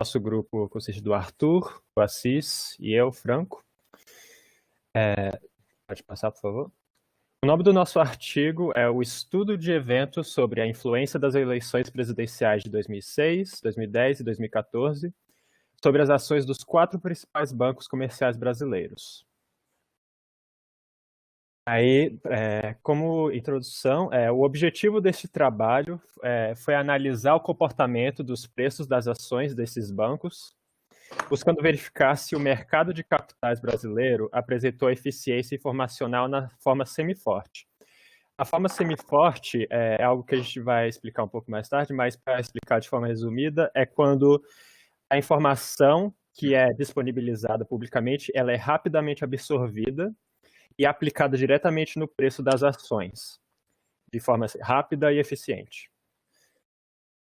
nosso grupo consiste do Arthur, o Assis e eu, Franco. Pode passar, por favor. O nome do nosso artigo é o Estudo de Eventos sobre a Influência das Eleições Presidenciais de 2006, 2010 e 2014 sobre as ações dos 4 principais bancos comerciais brasileiros. Aí, como introdução, o objetivo deste trabalho foi analisar o comportamento dos preços das ações desses bancos, buscando verificar se o mercado de capitais brasileiro apresentou eficiência informacional na forma semiforte. A forma semiforte é algo que a gente vai explicar um pouco mais tarde, mas para explicar de forma resumida, é quando a informação que é disponibilizada publicamente, ela é rapidamente absorvida e aplicada diretamente no preço das ações, de forma rápida e eficiente.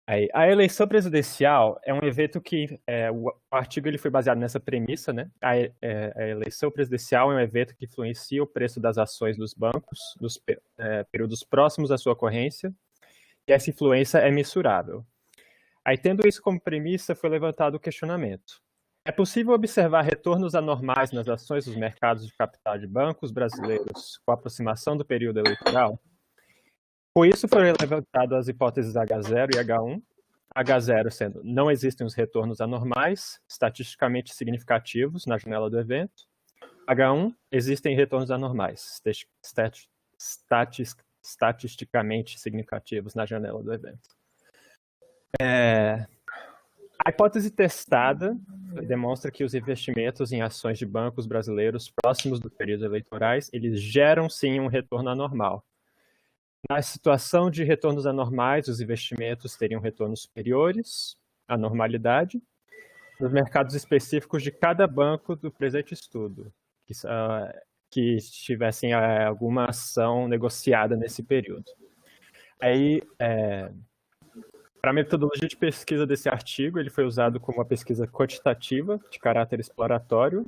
Aí, a eleição presidencial é um evento que, o artigo ele foi baseado nessa premissa, né? A eleição presidencial é um evento que influencia o preço das ações dos bancos nos períodos próximos à sua ocorrência, e essa influência é mensurável. Aí, tendo isso como premissa, foi levantado o questionamento. É possível observar retornos anormais nas ações dos mercados de capital de bancos brasileiros com a aproximação do período eleitoral? Com isso, foram levantadas as hipóteses H0 e H1. H0 sendo, não existem os retornos anormais, estatisticamente significativos na janela do evento. H1, existem retornos anormais, estatisticamente significativos na janela do evento. A hipótese testada demonstra que os investimentos em ações de bancos brasileiros próximos dos períodos eleitorais, eles geram sim um retorno anormal. Na situação de retornos anormais, os investimentos teriam retornos superiores à normalidade nos mercados específicos de cada banco do presente estudo, que tivessem alguma ação negociada nesse período. Aí, para a metodologia de pesquisa desse artigo, ele foi usado como uma pesquisa quantitativa, de caráter exploratório,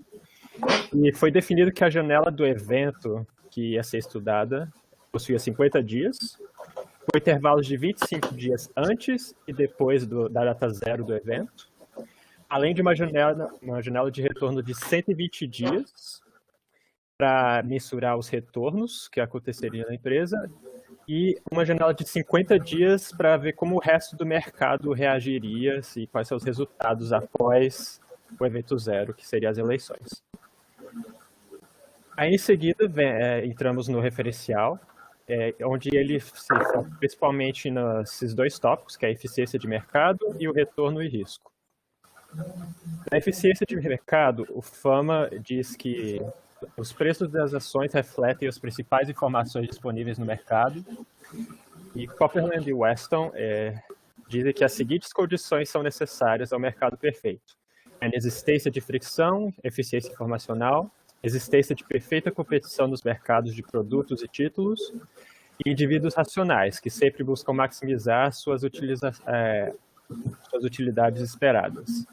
e foi definido que a janela do evento que ia ser estudada possuía 50 dias, com intervalos de 25 dias antes e depois da data zero do evento, além de uma janela de retorno de 120 dias para mensurar os retornos que aconteceriam na empresa, e uma janela de 50 dias para ver como o resto do mercado reagiria, quais são os resultados após o evento zero, que seriam as eleições. Aí, em seguida, entramos no referencial, onde ele se foca principalmente nesses 2 tópicos, que é a eficiência de mercado e o retorno e risco. Na eficiência de mercado, o Fama diz que os preços das ações refletem as principais informações disponíveis no mercado, e Copeland e Weston dizem que as seguintes condições são necessárias ao mercado perfeito: a inexistência de fricção, eficiência informacional, existência de perfeita competição nos mercados de produtos e títulos, e indivíduos racionais, que sempre buscam maximizar suas utilidades esperadas.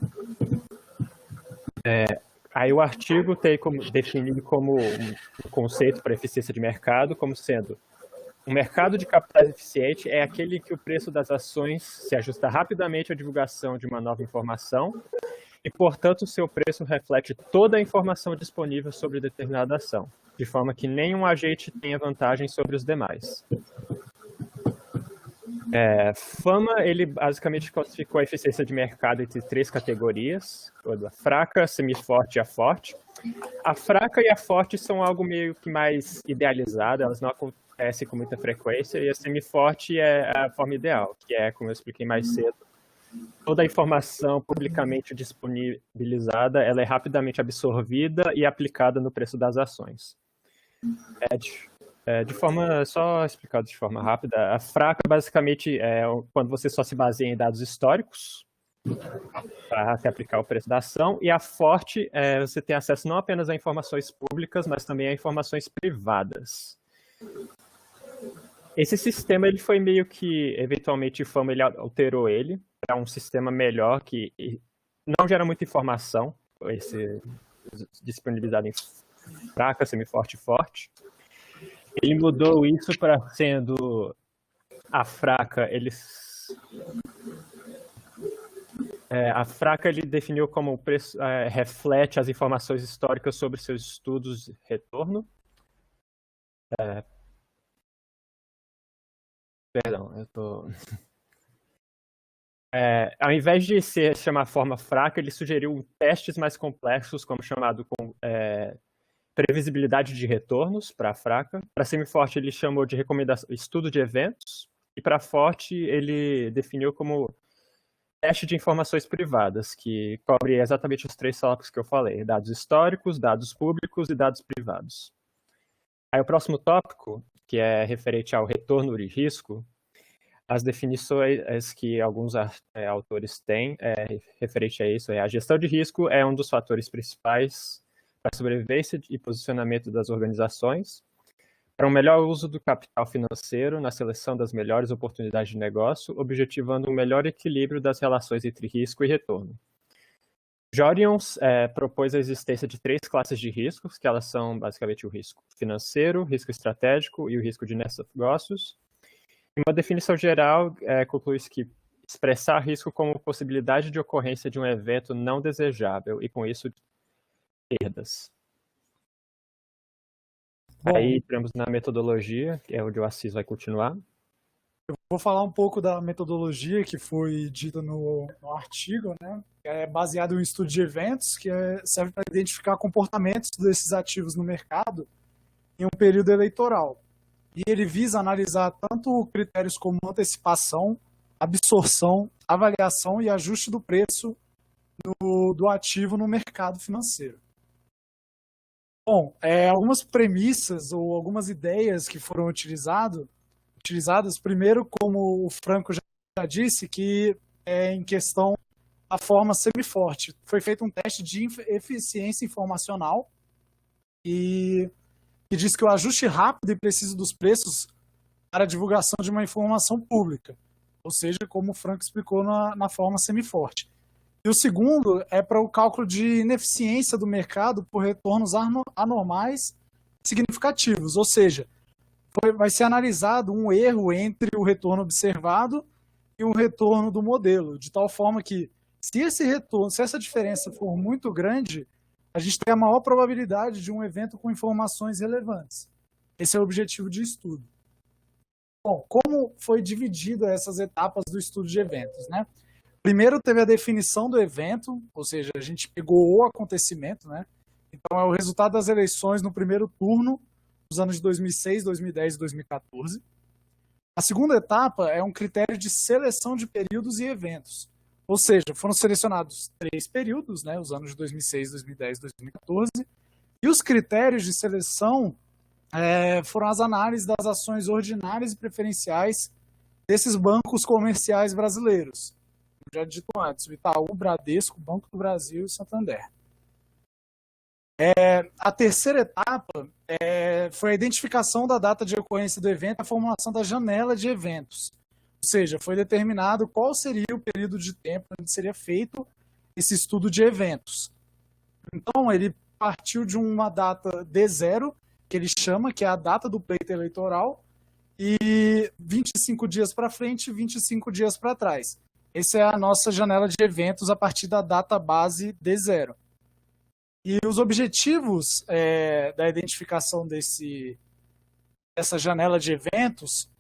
Aí o artigo tem definido como um conceito para eficiência de mercado, como sendo um mercado de capitais eficiente é aquele que o preço das ações se ajusta rapidamente à divulgação de uma nova informação e, portanto, o seu preço reflete toda a informação disponível sobre determinada ação, de forma que nenhum agente tenha vantagem sobre os demais. Fama, ele basicamente classificou a eficiência de mercado entre 3 categorias: a fraca, a semiforte e a forte. A fraca e a forte são algo meio que mais idealizado, elas não acontecem com muita frequência, e a semiforte é a forma ideal, que é, como eu expliquei mais cedo, toda a informação publicamente disponibilizada, ela é rapidamente absorvida e aplicada no preço das ações. Só explicado de forma rápida, a fraca basicamente é quando você só se baseia em dados históricos para aplicar o preço da ação, e a forte você tem acesso não apenas a informações públicas, mas também a informações privadas. Esse sistema ele foi meio que, eventualmente, o Fama ele alterou ele para um sistema melhor que não gera muita informação, disponibilizado em fraca, semiforte e forte. Ele mudou isso para sendo a fraca, A Fraca ele definiu como o preço reflete as informações históricas sobre seus estudos de retorno. Perdão, eu tô... ao invés de se chamar forma fraca, ele sugeriu testes mais complexos, como chamado com previsibilidade de retornos para a fraca. Para semiforte, ele chamou de estudo de eventos. E para forte, ele definiu como teste de informações privadas, que cobre exatamente os 3 tópicos que eu falei: dados históricos, dados públicos e dados privados. Aí o próximo tópico, que é referente ao retorno de risco, as definições que alguns autores têm referente a isso a gestão de risco é um dos fatores principais para a sobrevivência e posicionamento das organizações, para um melhor uso do capital financeiro na seleção das melhores oportunidades de negócio, objetivando um melhor equilíbrio das relações entre risco e retorno. Jorions propôs a existência de 3 classes de riscos, que elas são basicamente o risco financeiro, o risco estratégico e o risco de negócios. Uma definição geral conclui que expressar risco como possibilidade de ocorrência de um evento não desejável e, com isso, perdas. Bom, aí entramos na metodologia, que é onde o Assis vai continuar. Eu vou falar um pouco da metodologia que foi dita no artigo, né? É baseado em um estudo de eventos que serve para identificar comportamentos desses ativos no mercado em um período eleitoral. E ele visa analisar tanto critérios como antecipação, absorção, avaliação e ajuste do preço do ativo no mercado financeiro. Bom, algumas premissas ou algumas ideias que foram utilizadas, primeiro, como o Franco já disse, que em questão da forma semiforte. Foi feito um teste de eficiência informacional e que diz que o ajuste rápido e preciso dos preços para a divulgação de uma informação pública, ou seja, como o Franco explicou na forma semiforte. E o segundo é para o cálculo de ineficiência do mercado por retornos anormais significativos, ou seja, vai ser analisado um erro entre o retorno observado e o retorno do modelo, de tal forma que se essa diferença for muito grande, a gente tem a maior probabilidade de um evento com informações relevantes. Esse é o objetivo de estudo. Bom, como foi dividido essas etapas do estudo de eventos, né? Primeiro teve a definição do evento, ou seja, a gente pegou o acontecimento, né? Então é o resultado das eleições no primeiro turno dos anos de 2006, 2010 e 2014. A segunda etapa é um critério de seleção de períodos e eventos. Ou seja, foram selecionados 3 períodos, né, os anos de 2006, 2010 e 2014, e os critérios de seleção foram as análises das ações ordinárias e preferenciais desses bancos comerciais brasileiros. Eu já dito antes, o Itaú, Bradesco, Banco do Brasil e Santander. A terceira etapa foi a identificação da data de ocorrência do evento e a formulação da janela de eventos. Ou seja, foi determinado qual seria o período de tempo onde seria feito esse estudo de eventos. Então, ele partiu de uma data D0, que ele chama, que é a data do pleito eleitoral, e 25 dias para frente e 25 dias para trás. Essa é a nossa janela de eventos a partir da data base D0. E os objetivos da identificação dessa janela de eventos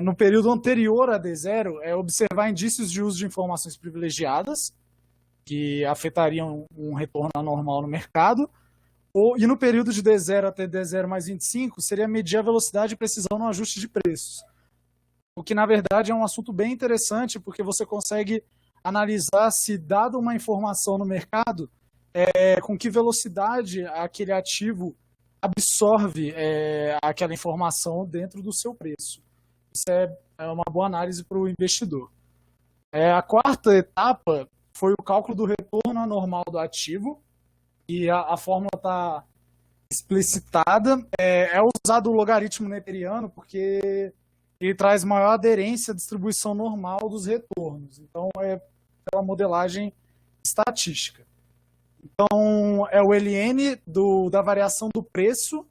no período anterior a D0 é observar indícios de uso de informações privilegiadas que afetariam um retorno anormal no mercado, e no período de D0 até D0 mais 25 seria medir a velocidade e precisão no ajuste de preços. O que, na verdade, é um assunto bem interessante, porque você consegue analisar se, dado uma informação no mercado, com que velocidade aquele ativo absorve aquela informação dentro do seu preço. Isso é uma boa análise para o investidor. A quarta etapa foi o cálculo do retorno anormal do ativo, e a fórmula está explicitada. É usado o logaritmo neperiano porque ele traz maior aderência à distribuição normal dos retornos. Então, é pela modelagem estatística. Então, é o ln da variação do preço,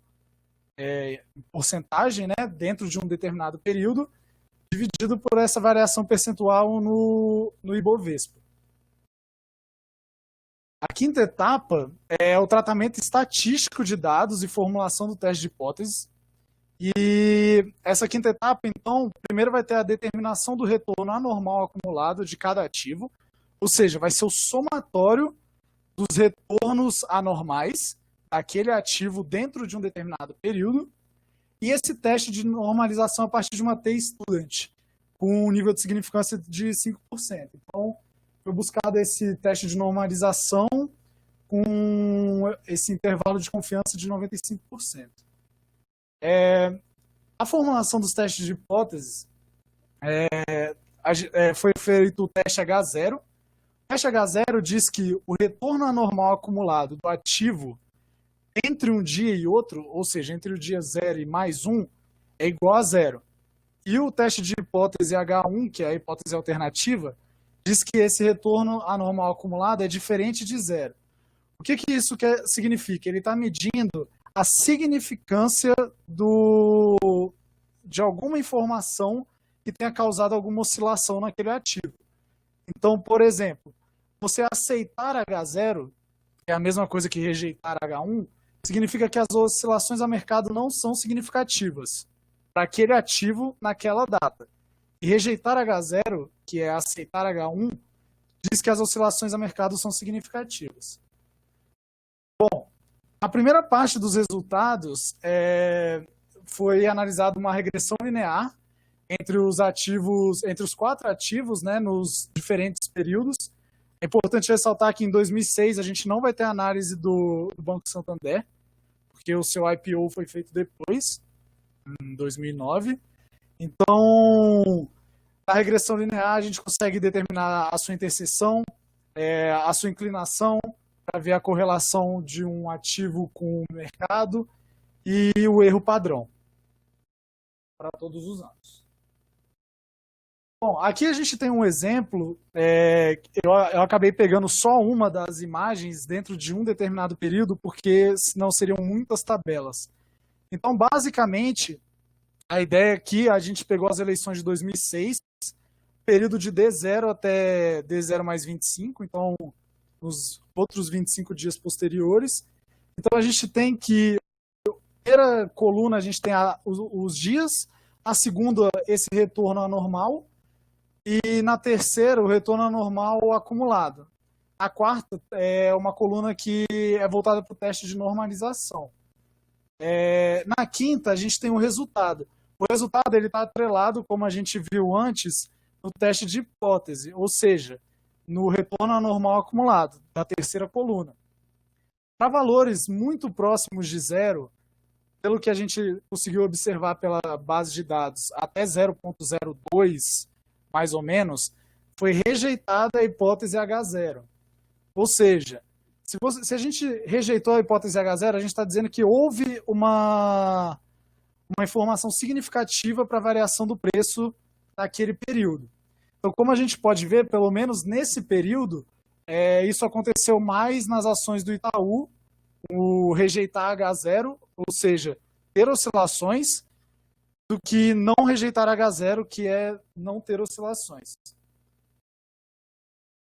em porcentagem, né, dentro de um determinado período, dividido por essa variação percentual no Ibovespa. A quinta etapa é o tratamento estatístico de dados e formulação do teste de hipótese. E essa quinta etapa, então, primeiro vai ter a determinação do retorno anormal acumulado de cada ativo, ou seja, vai ser o somatório dos retornos anormais daquele ativo dentro de um determinado período, e esse teste de normalização a partir de uma T-student, com um nível de significância de 5%. Então, foi buscado esse teste de normalização com esse intervalo de confiança de 95%. A formulação dos testes de hipóteses foi feito o teste H0. O teste H0 diz que o retorno anormal acumulado do ativo entre um dia e outro, ou seja, entre o dia 0 e mais 1, é igual a 0. E o teste de hipótese H1, que é a hipótese alternativa, diz que esse retorno anormal acumulado é diferente de 0. O que isso significa? Ele está medindo a significância de alguma informação que tenha causado alguma oscilação naquele ativo. Então, por exemplo, você aceitar H0, que é a mesma coisa que rejeitar H1, significa que as oscilações a mercado não são significativas para aquele ativo naquela data. E rejeitar H0, que é aceitar H1, diz que as oscilações a mercado são significativas. Bom, a primeira parte dos resultados foi analisada uma regressão linear entre os 4 ativos, né, nos diferentes períodos. É importante ressaltar que em 2006 a gente não vai ter análise do Banco Santander, porque o seu IPO foi feito depois, em 2009. Então, na regressão linear a gente consegue determinar a sua interseção, a sua inclinação, para ver a correlação de um ativo com o mercado e o erro padrão para todos os anos. Bom, aqui a gente tem um exemplo, eu acabei pegando só uma das imagens dentro de um determinado período, porque senão seriam muitas tabelas. Então, basicamente, a ideia aqui, a gente pegou as eleições de 2006, período de D0 até D0 mais 25, então nos outros 25 dias posteriores. Então a gente tem que, na primeira coluna a gente tem os dias, na segunda esse retorno anormal, e na terceira o retorno anormal acumulado. A quarta é uma coluna que é voltada para o teste de normalização. Na quinta a gente tem o resultado. O resultado está atrelado, como a gente viu antes, no teste de hipótese, ou seja, no retorno anormal acumulado, da terceira coluna. Para valores muito próximos de 0, pelo que a gente conseguiu observar pela base de dados, até 0,02, mais ou menos, foi rejeitada a hipótese H0. Ou seja, se a gente rejeitou a hipótese H0, a gente está dizendo que houve uma informação significativa para a variação do preço naquele período. Então, como a gente pode ver, pelo menos nesse período, isso aconteceu mais nas ações do Itaú, o rejeitar H0, ou seja, ter oscilações, do que não rejeitar H0, que é não ter oscilações.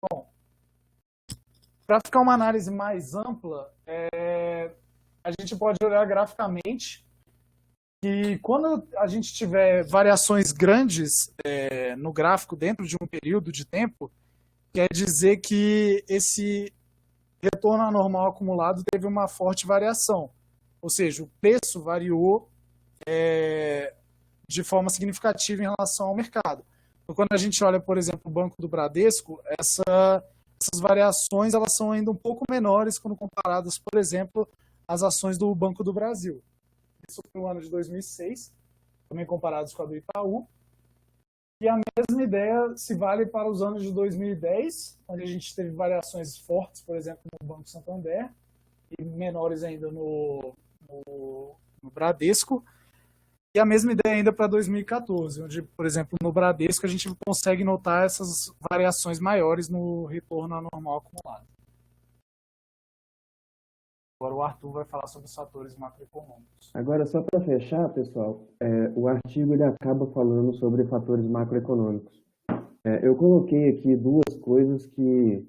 Bom, para ficar uma análise mais ampla, a gente pode olhar graficamente que quando a gente tiver variações grandes no gráfico dentro de um período de tempo, quer dizer que esse retorno anormal acumulado teve uma forte variação. Ou seja, o preço variou de forma significativa em relação ao mercado. Então, quando a gente olha, por exemplo, o Banco do Bradesco, essas variações elas são ainda um pouco menores quando comparadas, por exemplo, às ações do Banco do Brasil. Isso foi no ano de 2006, também comparados com a do Itaú. E a mesma ideia se vale para os anos de 2010, onde a gente teve variações fortes, por exemplo, no Banco Santander, e menores ainda no Bradesco. E a mesma ideia ainda para 2014, onde, por exemplo, no Bradesco a gente consegue notar essas variações maiores no retorno anormal acumulado. Agora o Arthur vai falar sobre os fatores macroeconômicos. Agora, só para fechar, pessoal, o artigo ele acaba falando sobre fatores macroeconômicos. Eu coloquei aqui duas coisas que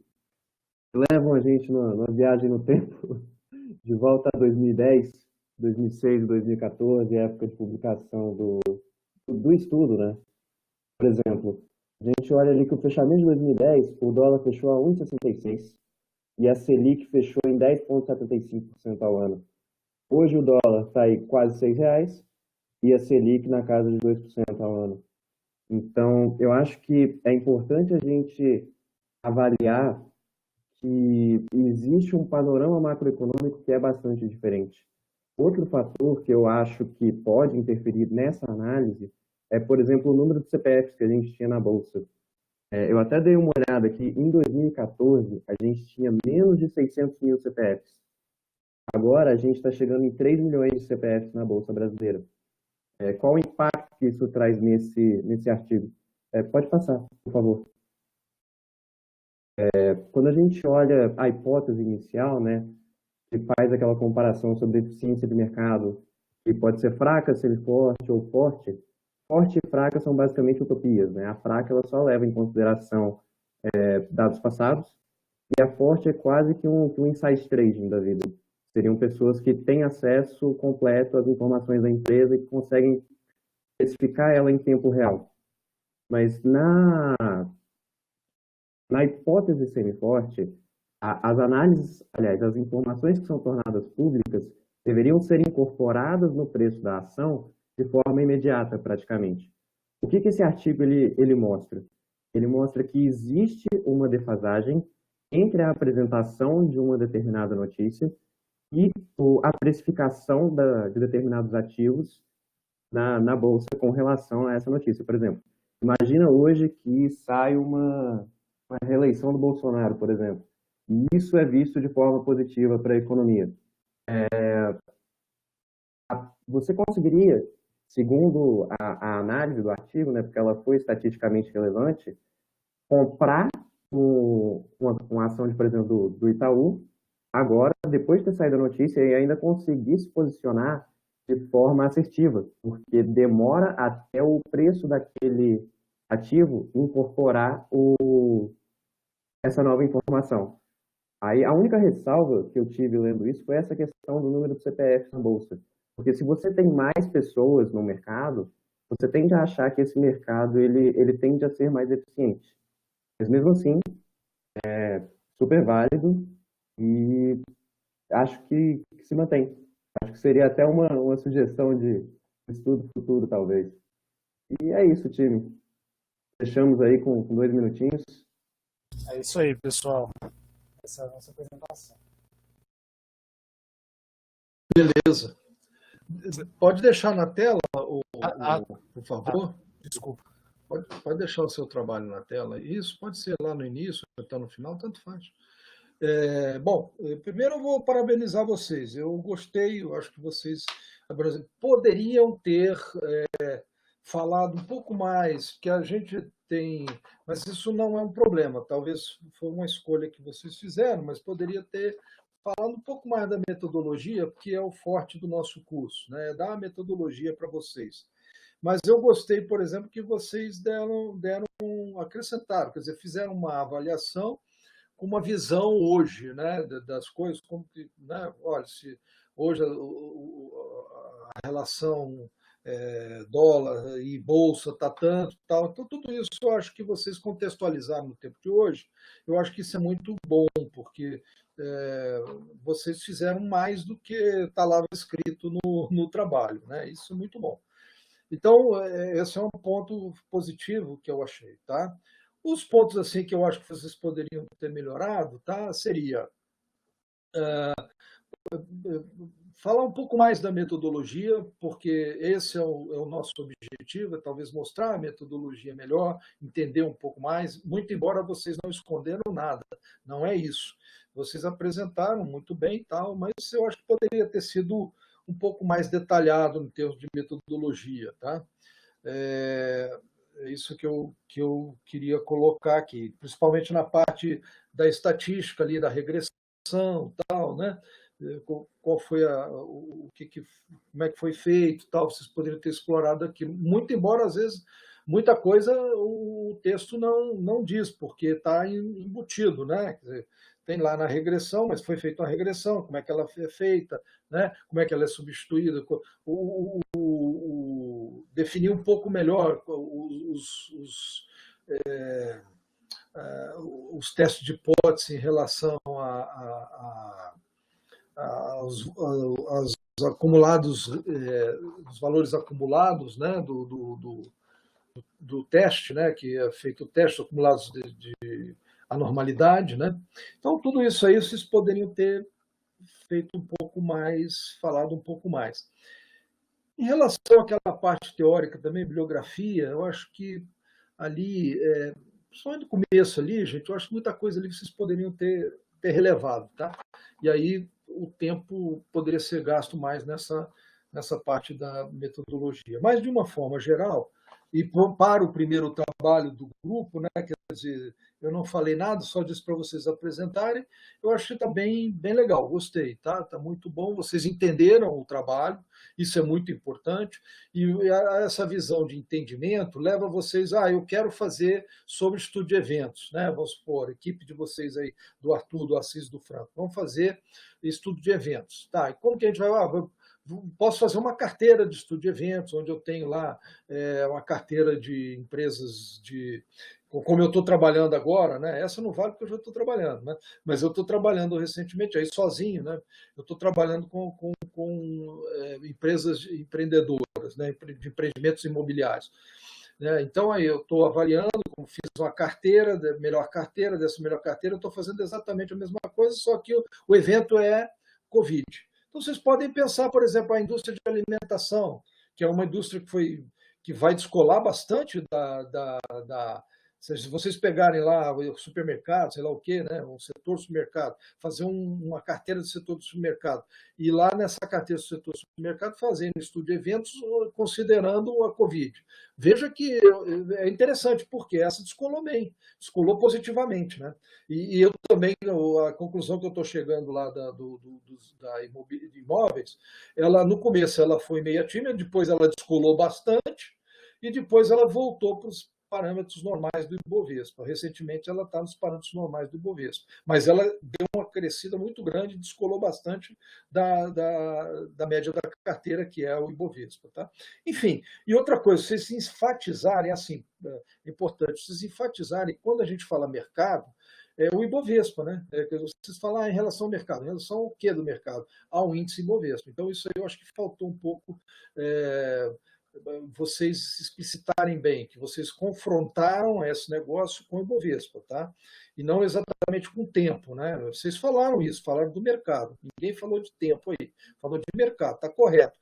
levam a gente numa viagem no tempo, de volta a 2010, 2006, 2014, época de publicação do estudo, né? Por exemplo, a gente olha ali que o fechamento de 2010, o dólar fechou a 1,66 e a Selic fechou em 10,75% ao ano. Hoje o dólar está aí quase R$ 6 e a Selic na casa de 2% ao ano. Então, eu acho que é importante a gente avaliar que existe um panorama macroeconômico que é bastante diferente. Outro fator que eu acho que pode interferir nessa análise é, por exemplo, o número de CPFs que a gente tinha na Bolsa. Eu até dei uma olhada aqui, em 2014, a gente tinha menos de 600 mil CPFs. Agora, a gente está chegando em 3 milhões de CPFs na Bolsa Brasileira. Qual o impacto que isso traz nesse artigo? Pode passar, por favor. Quando a gente olha a hipótese inicial, né, que faz aquela comparação sobre eficiência de mercado, que pode ser fraca se ele forte ou forte, forte e fraca são basicamente utopias, né? A fraca ela só leva em consideração dados passados, e a forte é quase que um insight trading da vida. Seriam pessoas que têm acesso completo às informações da empresa e que conseguem especificar ela em tempo real. Mas na hipótese semiforte, as análises, aliás, as informações que são tornadas públicas deveriam ser incorporadas no preço da ação de forma imediata, praticamente. O que esse artigo ele mostra? Ele mostra que existe uma defasagem entre a apresentação de uma determinada notícia e a precificação de determinados ativos na Bolsa com relação a essa notícia. Por exemplo, imagina hoje que sai uma reeleição do Bolsonaro, por exemplo. E isso é visto de forma positiva para a economia. Você conseguiria, segundo a análise do artigo, né, porque ela foi estatisticamente relevante, comprar uma ação, por exemplo, do Itaú, agora, depois de ter saído a notícia, e ainda conseguir se posicionar de forma assertiva, porque demora até o preço daquele ativo incorporar essa nova informação. Aí, a única ressalva que eu tive lendo isso foi essa questão do número de CPF na Bolsa. Porque se você tem mais pessoas no mercado, você tende a achar que esse mercado ele tende a ser mais eficiente. Mas mesmo assim, é super válido e acho que se mantém. Acho que seria até uma sugestão de estudo futuro, talvez. E é isso, time. Fechamos aí com 2 minutinhos. É isso aí, pessoal. Essa é a nossa apresentação. Beleza. Pode deixar na tela, por favor? Desculpa. Pode deixar o seu trabalho na tela. Isso pode ser lá no início, até no final, tanto faz. Bom, primeiro eu vou parabenizar vocês. Eu gostei, eu acho que vocês poderiam ter falado um pouco mais, que a gente tem, mas isso não é um problema. Talvez foi uma escolha que vocês fizeram, mas poderia ter falado um pouco mais da metodologia, que é o forte do nosso curso, né? Dar a metodologia para vocês. Mas eu gostei, por exemplo, que vocês acrescentaram, quer dizer, fizeram uma avaliação com uma visão hoje, né, das coisas, como que, né, olha, se hoje a relação dólar e bolsa está tanto, tal, então tudo isso eu acho que vocês contextualizaram no tempo de hoje, eu acho que isso é muito bom, porque vocês fizeram mais do que está lá escrito no trabalho, né, isso é muito bom. Então, esse é um ponto positivo que eu achei, tá? Os pontos assim que eu acho que vocês poderiam ter melhorado, tá? Seria falar um pouco mais da metodologia, porque esse é o nosso objetivo, é talvez mostrar a metodologia melhor, entender um pouco mais, muito embora vocês não esconderam nada, não é isso. Vocês apresentaram muito bem e tal, mas eu acho que poderia ter sido um pouco mais detalhado em termos de metodologia, tá? É isso que eu queria colocar aqui, principalmente na parte da estatística ali, da regressão, tal, né? Qual foi como é que foi feito, tal, vocês poderiam ter explorado aqui, muito embora às vezes muita coisa o texto não diz, porque está embutido, né? Quer dizer, tem lá na regressão, mas foi feita uma regressão, como é que ela é feita, né? Como é que ela é substituída, definir um pouco melhor os testes de hipótese em relação aos acumulados, os valores acumulados, né, do teste, né, que é feito o teste acumulados de anormalidade, né? Então, tudo isso aí vocês poderiam ter feito um pouco mais, falado um pouco mais. Em relação àquela parte teórica também, bibliografia, eu acho que ali, só no começo ali, gente, eu acho que muita coisa ali vocês poderiam ter relevado, tá? E aí o tempo poderia ser gasto mais nessa parte da metodologia. Mas, de uma forma geral, e para o primeiro trabalho do grupo, né, quer dizer, eu não falei nada, só disse para vocês apresentarem, eu acho que está bem legal, gostei, tá? Está muito bom, vocês entenderam o trabalho, isso é muito importante, e essa visão de entendimento leva vocês, eu quero fazer sobre estudo de eventos, né? Vamos supor, a equipe de vocês aí, do Arthur, do Assis, do Franco, vamos fazer estudo de eventos, tá? E como que a gente vai, posso fazer uma carteira de estudo de eventos, onde eu tenho lá uma carteira de empresas como eu estou trabalhando agora, né? Essa não vale porque eu já estou trabalhando, né? Mas eu estou trabalhando recentemente aí sozinho, né? Eu estou trabalhando com empresas empreendedoras, né? De empreendimentos imobiliários. Né? Então aí eu estou avaliando, como fiz uma carteira, dessa melhor carteira, eu estou fazendo exatamente a mesma coisa, só que o evento é Covid. Então, vocês podem pensar, por exemplo, a indústria de alimentação, que é uma indústria que vai descolar bastante se vocês pegarem lá o supermercado, sei lá o quê, né, o setor supermercado, fazer uma carteira do setor do supermercado, e lá nessa carteira do setor do supermercado fazendo estudo de eventos considerando a Covid. Veja que é interessante, porque essa descolou bem, descolou positivamente. Né? E eu também, a conclusão que eu estou chegando lá de imóveis, ela no começo ela foi meio tímida, depois ela descolou bastante, e depois ela voltou para os parâmetros normais do Ibovespa. Recentemente ela está nos parâmetros normais do Ibovespa, mas ela deu uma crescida muito grande, descolou bastante da média da carteira, que é o Ibovespa. Tá? Enfim, e outra coisa, vocês se enfatizarem, assim, é importante, vocês enfatizarem, quando a gente fala mercado, o Ibovespa, né? Vocês falam em relação ao mercado, em relação ao que do mercado? Ao índice Ibovespa. Então, isso aí eu acho que faltou um pouco vocês explicitarem bem, que vocês confrontaram esse negócio com o Ibovespa, tá? E não exatamente com o tempo, né? Vocês falaram isso, falaram do mercado. Ninguém falou de tempo aí, falou de mercado, tá correto.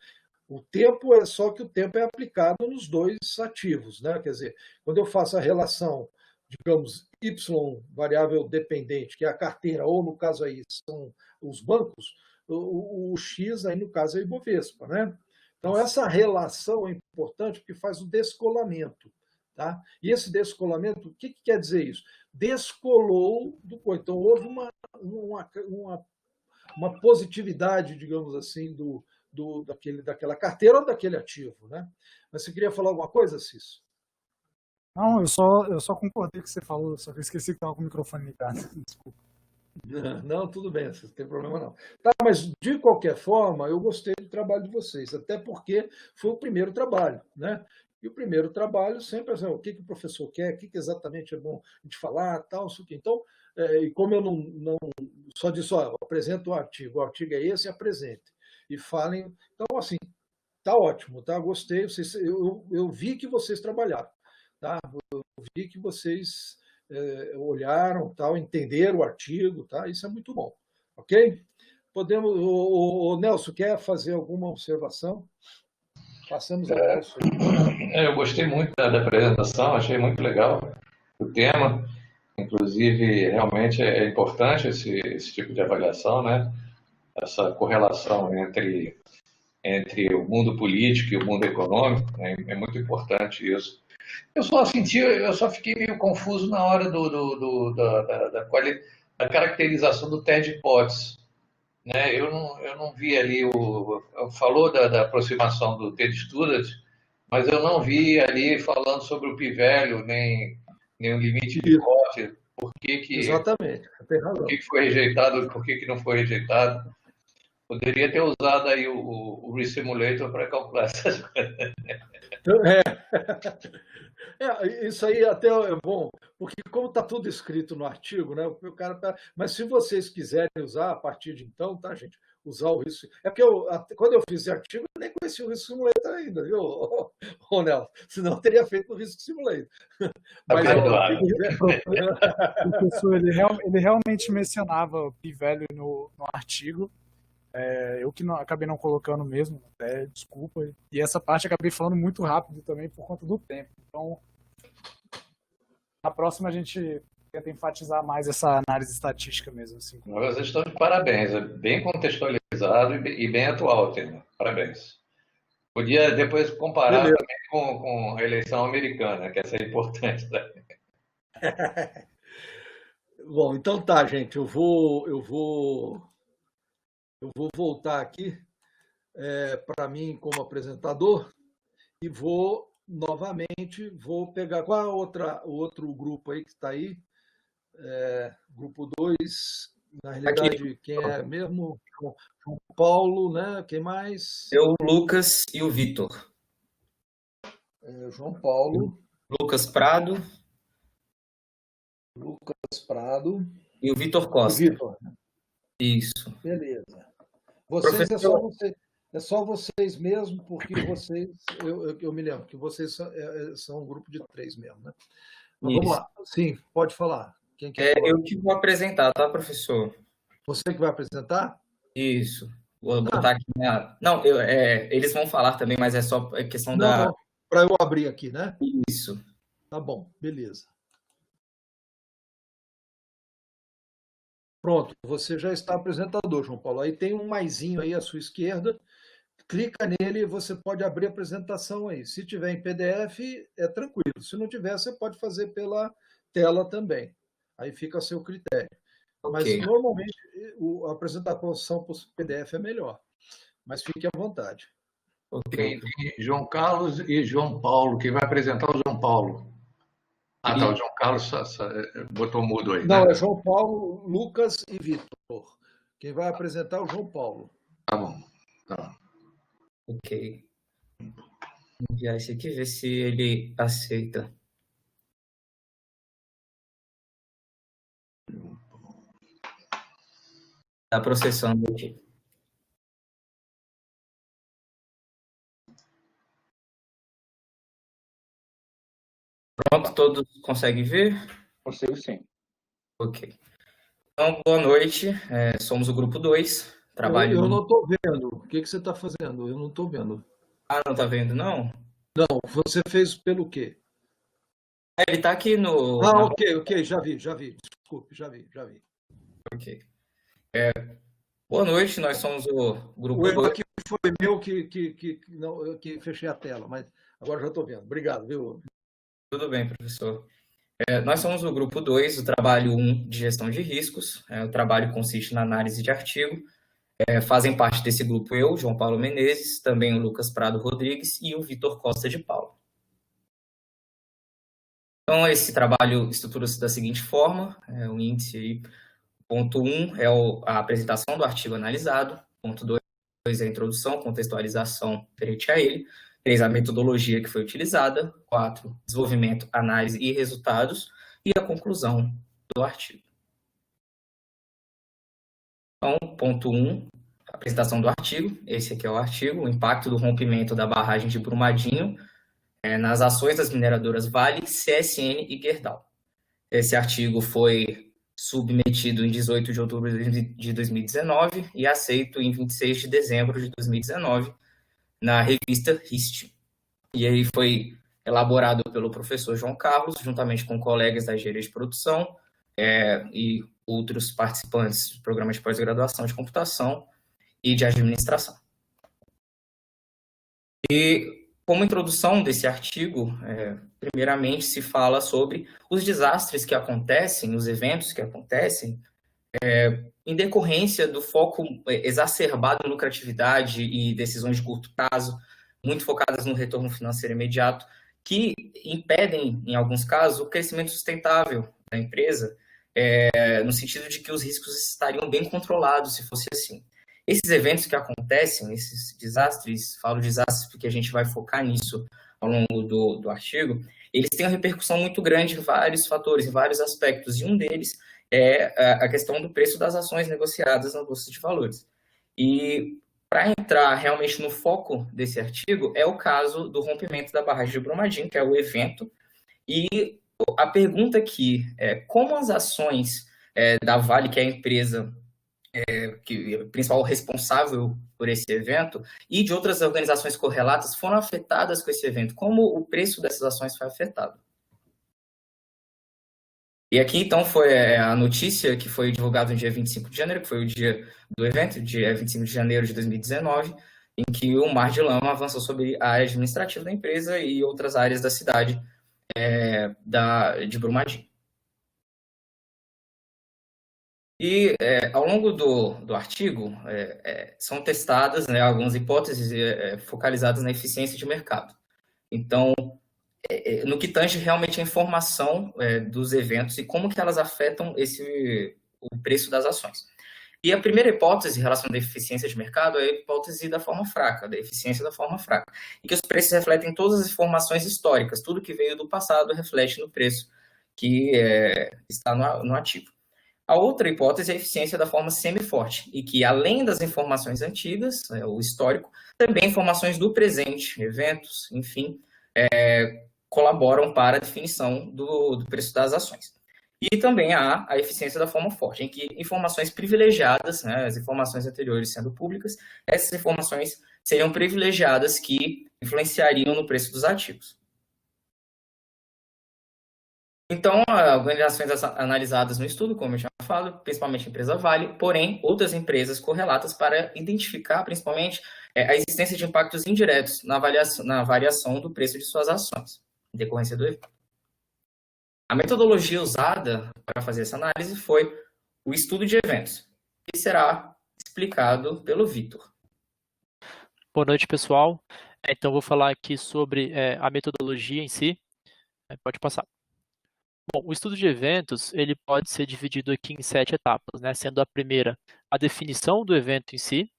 O tempo é só que o tempo é aplicado nos dois ativos, né? Quer dizer, quando eu faço a relação, digamos, Y variável dependente, que é a carteira, ou no caso aí são os bancos, o X aí no caso é o Ibovespa, né? Então, essa relação é importante porque faz o descolamento. Tá? E esse descolamento, o que quer dizer isso? Descolou do coisa. Então, houve uma positividade, digamos assim, daquela carteira ou daquele ativo. Né? Mas você queria falar alguma coisa, Cis? Não, eu só concordei com o que você falou, só que eu esqueci que estava com o microfone ligado. Desculpa. Não, tudo bem, não tem problema não. Tá, mas, de qualquer forma, eu gostei do trabalho de vocês, até porque foi o primeiro trabalho, né? E o primeiro trabalho sempre assim, o que o professor quer, o que exatamente é bom a gente falar, tal, isso aqui. Então, e como eu não só disse, apresento o artigo é esse, apresente. E falem. Então, assim, tá ótimo, tá? Gostei, eu vi que vocês trabalharam, tá? Eu vi que vocês olharam, tal, entenderam o artigo, tá? Isso é muito bom, ok? Podemos. O Nelson quer fazer alguma observação? Passamos a Nelson. Eu gostei muito da apresentação, achei muito legal o tema. Inclusive, realmente é importante esse tipo de avaliação, né? Essa correlação entre o mundo político e o mundo econômico, né? É muito importante isso. Eu só fiquei meio confuso na hora da caracterização do teste de hipótese. Né? Eu não vi ali falou da aproximação do T-Student, mas eu não vi ali falando sobre o p-value, nem o limite de corte. por que Exatamente, tem razão. foi rejeitado, por que não foi rejeitado. Poderia ter usado aí o ReSimulator para calcular essas coisas. Isso aí até é bom, porque como está tudo escrito no artigo, né? O cara mas se vocês quiserem usar a partir de então, tá, gente? Usar o risco. É porque quando eu fiz esse artigo, eu nem conhecia o Risco Simulator ainda, viu, Nelson? Senão eu teria feito o Risco Simulator. Mas, professor, ele realmente mencionava o p-value no artigo. Eu que acabei não colocando mesmo, desculpa. E essa parte eu acabei falando muito rápido também por conta do tempo. Então, na próxima a gente tenta enfatizar mais essa análise estatística mesmo. Assim. Vocês estão de parabéns, é bem contextualizado e bem atual o tema. Parabéns. Podia depois comparar também com a eleição americana, que essa é importante também. Bom, então tá, gente. Eu vou voltar aqui para mim como apresentador e vou pegar qual é o outro grupo aí que está aí, grupo 2, na realidade, aqui. Quem é mesmo? João Paulo, né? Quem mais? Eu, o Lucas e o Vitor. João Paulo. Lucas Prado. E o Vitor Costa. Isso. Beleza. É só vocês mesmo, porque vocês, eu me lembro que vocês são um grupo de 3 mesmo, né? Mas vamos lá. Sim, pode falar. Quem quer falar? Eu que vou apresentar, tá, professor? Você que vai apresentar? Isso. Vou botar aqui na... Não, eles vão falar também, mas é só questão da... Para eu abrir aqui, né? Isso. Tá bom, beleza. Pronto, você já está apresentador, João Paulo. Aí tem um maisinho aí à sua esquerda. Clica nele e você pode abrir a apresentação aí. Se tiver em PDF, é tranquilo. Se não tiver, você pode fazer pela tela também. Aí fica a seu critério. Okay. Mas, normalmente, a apresentação por PDF é melhor. Mas fique à vontade. Okay. Tem João Carlos e João Paulo. Quem vai apresentar é o João Paulo. Ah, tá. O João Carlos botou mudo aí. Não, né? É João Paulo, Lucas e Vitor. Quem vai apresentar é o João Paulo. Tá bom. Tá. Ok. Vou enviar esse aqui, ver se ele aceita. Está processando aqui. Pronto, todos conseguem ver? Consigo sim. Ok. Então, boa noite. Somos o grupo 2. Trabalho... Eu não estou vendo. O que você está fazendo? Eu não estou vendo. Ah, não está vendo, não? Não, você fez pelo quê? Ele está aqui no... Ok, já vi. Desculpe, já vi. Ok. Boa noite, nós somos o grupo 2. O erro aqui foi meu que fechei a tela, mas agora já estou vendo. Obrigado, viu? Tudo bem, professor. Nós somos o grupo 2 do trabalho 1 de gestão de riscos. O trabalho consiste na análise de artigo. Fazem parte desse grupo eu, João Paulo Menezes, também o Lucas Prado Rodrigues e o Vitor Costa de Paula. Então, esse trabalho estrutura-se da seguinte forma, o índice aí, ponto 1 é a apresentação do artigo analisado, ponto 2 é a introdução, contextualização referente a ele, 3, a metodologia que foi utilizada, 4, desenvolvimento, análise e resultados, e a conclusão do artigo. Então, ponto 1, apresentação do artigo, esse aqui é o artigo, o impacto do rompimento da barragem de Brumadinho nas ações das mineradoras Vale, CSN e Gerdau. Esse artigo foi submetido em 18 de outubro de 2019 e aceito em 26 de dezembro de 2019 na revista RIST. E aí foi elaborado pelo professor João Carlos, juntamente com colegas da engenharia de produção e outros participantes do programa de pós-graduação de computação e de administração. E como introdução desse artigo, primeiramente se fala sobre os desastres que acontecem, os eventos que acontecem, em decorrência do foco exacerbado em lucratividade e decisões de curto prazo, muito focadas no retorno financeiro imediato, que impedem, em alguns casos, o crescimento sustentável da empresa no sentido de que os riscos estariam bem controlados se fosse assim. Esses eventos que acontecem, esses desastres, falo desastres porque a gente vai focar nisso ao longo do artigo, eles têm uma repercussão muito grande em vários fatores, em vários aspectos, e um deles é a questão do preço das ações negociadas na Bolsa de Valores. E para entrar realmente no foco desse artigo, é o caso do rompimento da barragem de Brumadinho, que é o evento, e a pergunta aqui é como as ações da Vale, que é a empresa principal responsável por esse evento, e de outras organizações correlatas foram afetadas com esse evento, como o preço dessas ações foi afetado. E aqui, então, foi a notícia que foi divulgada no dia 25 de janeiro, que foi o dia do evento, dia 25 de janeiro de 2019, em que o mar de lama avançou sobre a área administrativa da empresa e outras áreas da cidade de Brumadinho. E ao longo do artigo, são testadas algumas hipóteses focalizadas na eficiência de mercado. Então, no que tange realmente a informação dos eventos e como que elas afetam o preço das ações. E a primeira hipótese em relação à eficiência de mercado é a hipótese da forma fraca, da eficiência da forma fraca, em que os preços refletem todas as informações históricas, tudo que veio do passado reflete no preço que está no ativo. A outra hipótese é a eficiência da forma semiforte, e que, além das informações antigas, o histórico, também informações do presente, eventos, enfim, colaboram para a definição do preço das ações. E também há a eficiência da forma forte, em que informações privilegiadas, as informações anteriores sendo públicas, essas informações seriam privilegiadas que influenciariam no preço dos ativos. Então, organizações analisadas no estudo, como eu já falo, principalmente a empresa Vale, porém, outras empresas correlatas para identificar, principalmente, a existência de impactos indiretos na variação do preço de suas ações, em decorrência do evento. A metodologia usada para fazer essa análise foi o estudo de eventos, que será explicado pelo Vitor. Boa noite, pessoal. Então, vou falar aqui sobre a metodologia em si. Pode passar. Bom, o estudo de eventos ele pode ser dividido aqui em 7 etapas, né? Sendo a primeira a definição do evento em si,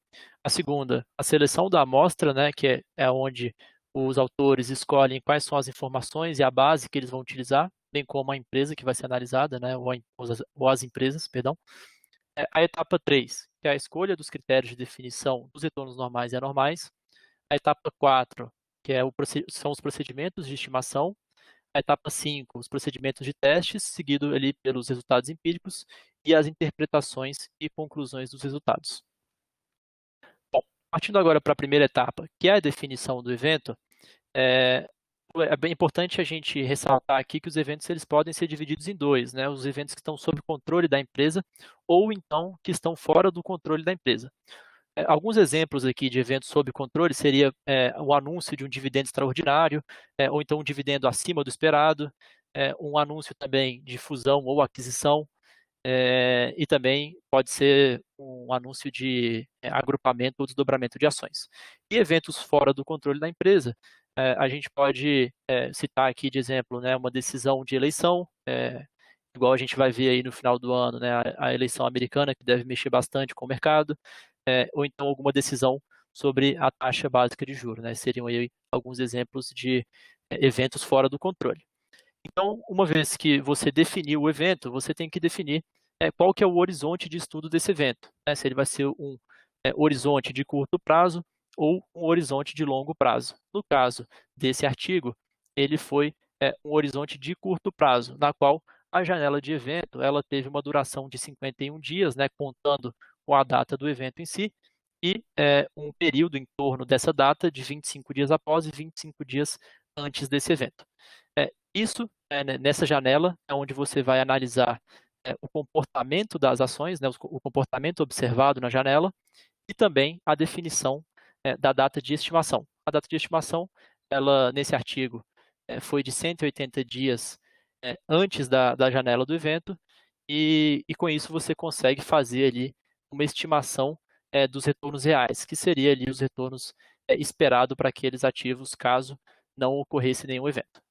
a segunda a seleção da amostra, né? Que é onde os autores escolhem quais são as informações e a base que eles vão utilizar, bem como a empresa que vai ser analisada, né? Ou as empresas, perdão. A etapa 3, que é a escolha dos critérios de definição dos retornos normais e anormais. A etapa 4, que são os procedimentos de estimação. A etapa 5, os procedimentos de testes, seguido ali pelos resultados empíricos e as interpretações e conclusões dos resultados. Bom, partindo agora para a primeira etapa, que é a definição do evento, é bem importante a gente ressaltar aqui que os eventos eles podem ser divididos em dois, né? Os eventos que estão sob controle da empresa ou então que estão fora do controle da empresa. Alguns exemplos aqui de eventos sob controle seria o anúncio de um dividendo extraordinário, ou então um dividendo acima do esperado, um anúncio também de fusão ou aquisição, e também pode ser um anúncio de agrupamento ou desdobramento de ações. E eventos fora do controle da empresa, a gente pode citar aqui de exemplo, né, uma decisão de eleição, igual a gente vai ver aí no final do ano, né, a eleição americana, que deve mexer bastante com o mercado, ou então alguma decisão sobre a taxa básica de juros, né? Seriam aí alguns exemplos de eventos fora do controle. Então, uma vez que você definiu o evento, você tem que definir qual que é o horizonte de estudo desse evento, né? Se ele vai ser um horizonte de curto prazo ou um horizonte de longo prazo. No caso desse artigo, ele foi um horizonte de curto prazo, na qual a janela de evento ela teve uma duração de 51 dias, né, contando com a data do evento em si, e um período em torno dessa data de 25 dias após e 25 dias antes desse evento. Isso, nessa janela, é onde você vai analisar o comportamento das ações, né, o comportamento observado na janela, e também a definição da data de estimação. A data de estimação, ela, nesse artigo, foi de 180 dias antes da janela do evento, e com isso você consegue fazer ali uma estimação dos retornos reais, que seria ali os retornos esperados para aqueles ativos caso não ocorresse nenhum evento.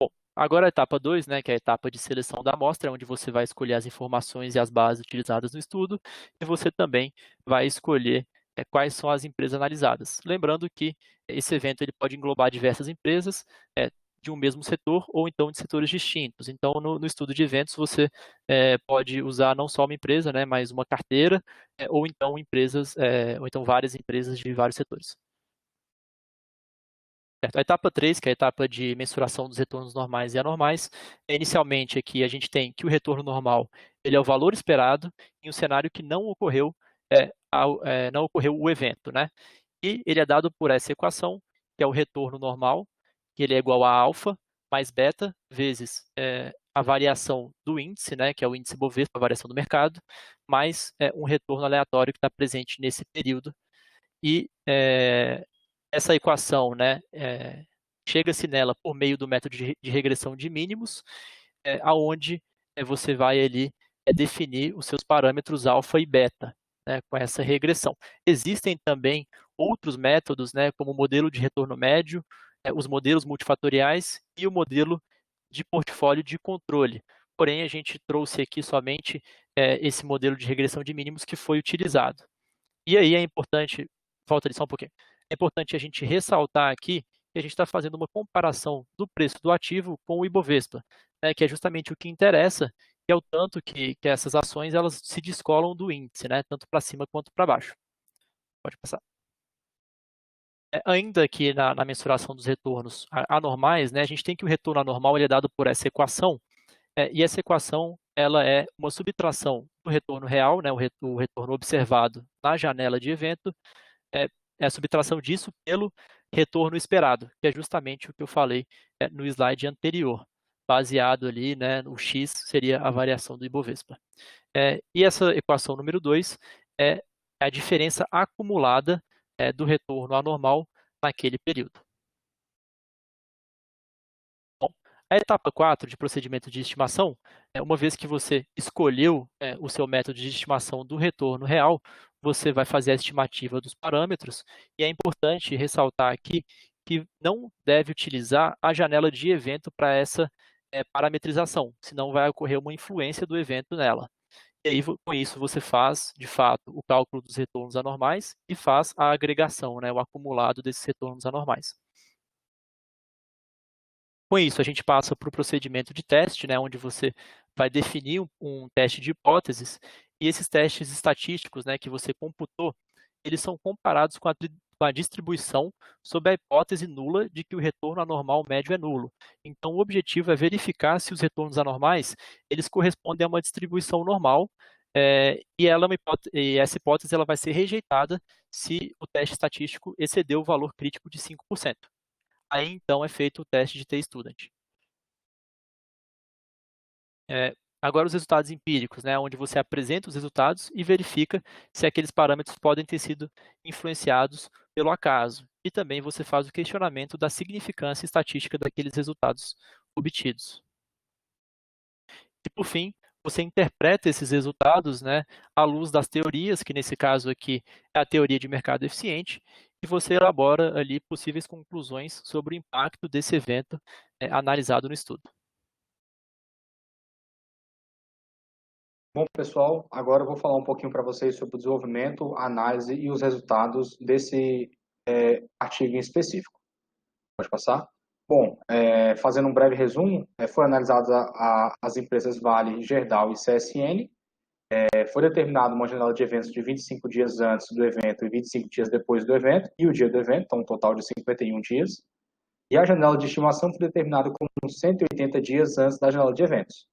Bom, Agora a etapa 2, né, que é a etapa de seleção da amostra, onde você vai escolher as informações e as bases utilizadas no estudo, e você também vai escolher quais são as empresas analisadas. Lembrando que esse evento ele pode englobar diversas empresas de um mesmo setor ou então de setores distintos. Então, no estudo de eventos, você pode usar não só uma empresa, né, mas uma carteira, ou então ou então várias empresas de vários setores. Certo. A etapa 3, que é a etapa de mensuração dos retornos normais e anormais, inicialmente aqui a gente tem que o retorno normal ele é o valor esperado em um cenário que não ocorreu, não ocorreu o evento, né? E ele é dado por essa equação, que é o retorno normal, que ele é igual a alfa mais beta vezes a variação do índice, né, que é o índice Bovespa, a variação do mercado, mais um retorno aleatório que está presente nesse período. E essa equação, né, chega-se nela por meio do método de regressão de mínimos, aonde você vai ali definir os seus parâmetros alfa e beta, né, com essa regressão. Existem também outros métodos, né, como o modelo de retorno médio, os modelos multifatoriais e o modelo de portfólio de controle. Porém, a gente trouxe aqui somente esse modelo de regressão de mínimos que foi utilizado. E aí é importante, volta ali só um pouquinho, é importante a gente ressaltar aqui que a gente está fazendo uma comparação do preço do ativo com o Ibovespa, né, que é justamente o que interessa, que é o tanto que essas ações elas se descolam do índice, né, tanto para cima quanto para baixo. Pode passar. Ainda que na mensuração dos retornos anormais, né, a gente tem que o retorno anormal ele é dado por essa equação, e essa equação ela é uma subtração do retorno real, né, o retorno observado na janela de evento, é a subtração disso pelo retorno esperado, que é justamente o que eu falei no slide anterior, baseado ali, né, no X seria a variação do Ibovespa. E essa equação número 2 é a diferença acumulada do retorno anormal naquele período. Bom, a etapa 4 de procedimento de estimação, uma vez que você escolheu o seu método de estimação do retorno real, você vai fazer a estimativa dos parâmetros, e é importante ressaltar aqui que não deve utilizar a janela de evento para essa parametrização, senão vai ocorrer uma influência do evento nela. E aí, com isso, você faz, de fato, o cálculo dos retornos anormais e faz a agregação, né, o acumulado desses retornos anormais. Com isso, a gente passa para o procedimento de teste, né, onde você vai definir um teste de hipóteses, e esses testes estatísticos, né, que você computou, eles são comparados com a distribuição sob a hipótese nula de que o retorno anormal médio é nulo. Então, o objetivo é verificar se os retornos anormais eles correspondem a uma distribuição normal, e essa hipótese ela vai ser rejeitada se o teste estatístico exceder o valor crítico de 5%. Aí, então, é feito o teste de T-Student. Agora, os resultados empíricos, né, onde você apresenta os resultados e verifica se aqueles parâmetros podem ter sido influenciados pelo acaso. E também você faz o questionamento da significância estatística daqueles resultados obtidos. E, por fim, você interpreta esses resultados, né, à luz das teorias, que nesse caso aqui é a teoria de mercado eficiente, e você elabora ali possíveis conclusões sobre o impacto desse evento analisado no estudo. Bom, pessoal, agora eu vou falar um pouquinho para vocês sobre o desenvolvimento, a análise e os resultados desse artigo em específico. Pode passar? Bom, fazendo um breve resumo, foram analisadas as empresas Vale, Gerdau e CSN. Foi determinada uma janela de eventos de 25 dias antes do evento e 25 dias depois do evento, e o dia do evento, então um total de 51 dias. E a janela de estimação foi determinada como 180 dias antes da janela de eventos.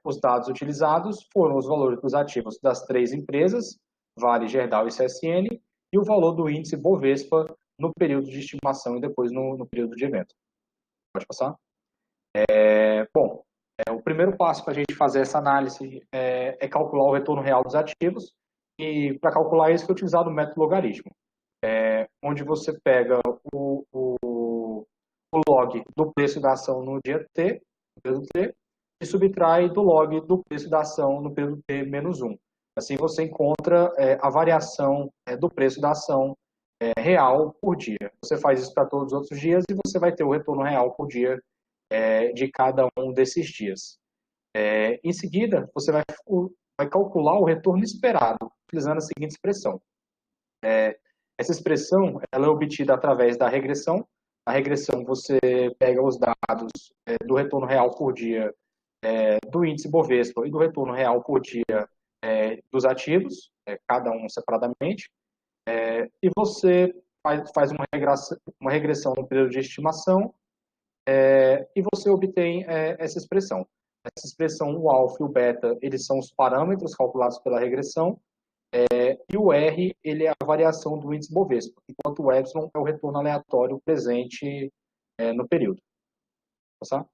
Os dados utilizados foram os valores dos ativos das 3 empresas, Vale, Gerdau e CSN, e o valor do índice Bovespa no período de estimação e depois no período de evento. Pode passar? Bom, o primeiro passo para a gente fazer essa análise é calcular o retorno real dos ativos, e para calcular isso foi utilizado o método logaritmo, onde você pega o log do preço da ação no dia T, no período T, e subtrai do log do preço da ação no período T menos 1. Assim você encontra a variação do preço da ação real por dia. Você faz isso para todos os outros dias e você vai ter o retorno real por dia de cada um desses dias. Em seguida, você vai calcular o retorno esperado, utilizando a seguinte expressão. Essa expressão ela é obtida através da regressão. Na regressão, você pega os dados do retorno real por dia do índice Bovespa e do retorno real por dia dos ativos, cada um separadamente, e você faz uma regressão no período de estimação e você obtém essa expressão. Essa expressão, o alfa e o beta, eles são os parâmetros calculados pela regressão, e o R, ele é a variação do índice Bovespa, enquanto o epsilon é o retorno aleatório presente no período. Tá?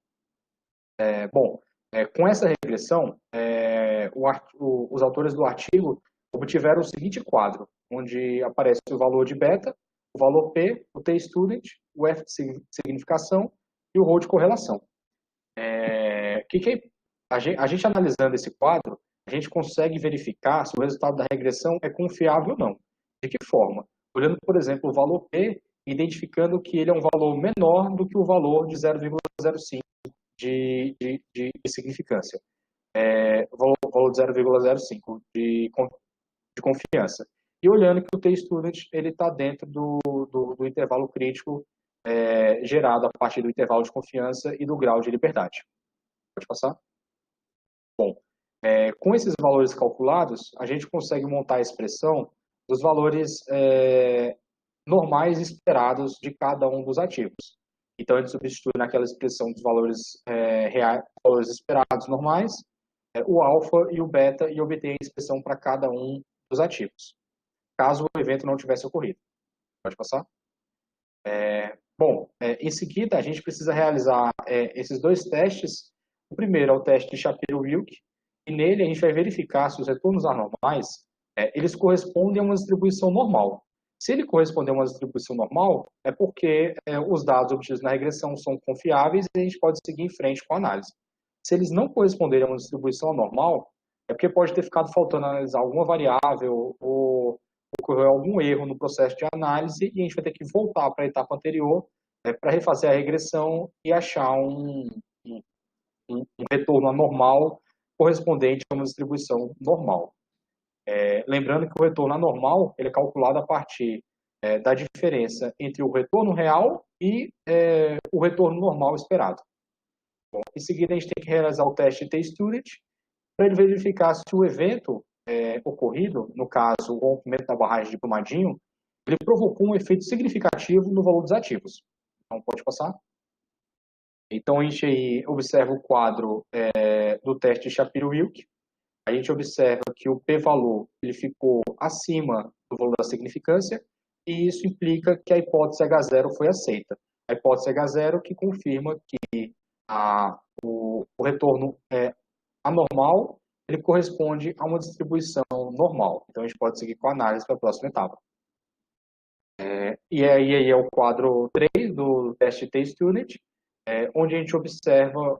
Bom, com essa regressão, os autores do artigo obtiveram o seguinte quadro, onde aparece o valor de beta, o valor P, o T-student, o F de significação e o rho de correlação. A gente analisando esse quadro, a gente consegue verificar se o resultado da regressão é confiável ou não. De que forma? Olhando, por exemplo, o valor P, identificando que ele é um valor menor do que o valor de 0,05 de significância. O valor de 0,05 de confiança. E olhando que o T-student está dentro do intervalo crítico gerado a partir do intervalo de confiança e do grau de liberdade. Pode passar? Bom, com esses valores calculados, a gente consegue montar a expressão dos valores normais esperados de cada um dos ativos. Então, a gente substitui naquela expressão dos valores reais, valores esperados normais, o alfa e o beta, e obtém a expressão para cada um dos ativos, caso o evento não tivesse ocorrido. Pode passar? Bom, em seguida, a gente precisa realizar esses dois testes. O primeiro é o teste de Shapiro-Wilk, e nele a gente vai verificar se os retornos anormais eles correspondem a uma distribuição normal. Se ele corresponder a uma distribuição normal, é porque os dados obtidos na regressão são confiáveis e a gente pode seguir em frente com a análise. Se eles não corresponderem a uma distribuição anormal, é porque pode ter ficado faltando analisar alguma variável ou ocorreu algum erro no processo de análise e a gente vai ter que voltar para a etapa anterior para refazer a regressão e achar um retorno anormal correspondente a uma distribuição normal. Lembrando que o retorno anormal ele é calculado a partir da diferença entre o retorno real e o retorno normal esperado. Bom, em seguida, a gente tem que realizar o teste T-student para ele verificar se o evento ocorrido, no caso, o rompimento da barragem de Brumadinho, ele provocou um efeito significativo no valor dos ativos. Então, pode passar. Então, a gente aí observa o quadro do teste de Shapiro-Wilk. A gente observa que o p-valor ele ficou acima do valor da significância e isso implica que a hipótese H0 foi aceita. A hipótese H0 que confirma que o retorno anormal ele corresponde a uma distribuição normal. Então, a gente pode seguir com a análise para a próxima etapa. E aí é o quadro 3 do teste T-student, onde a gente observa,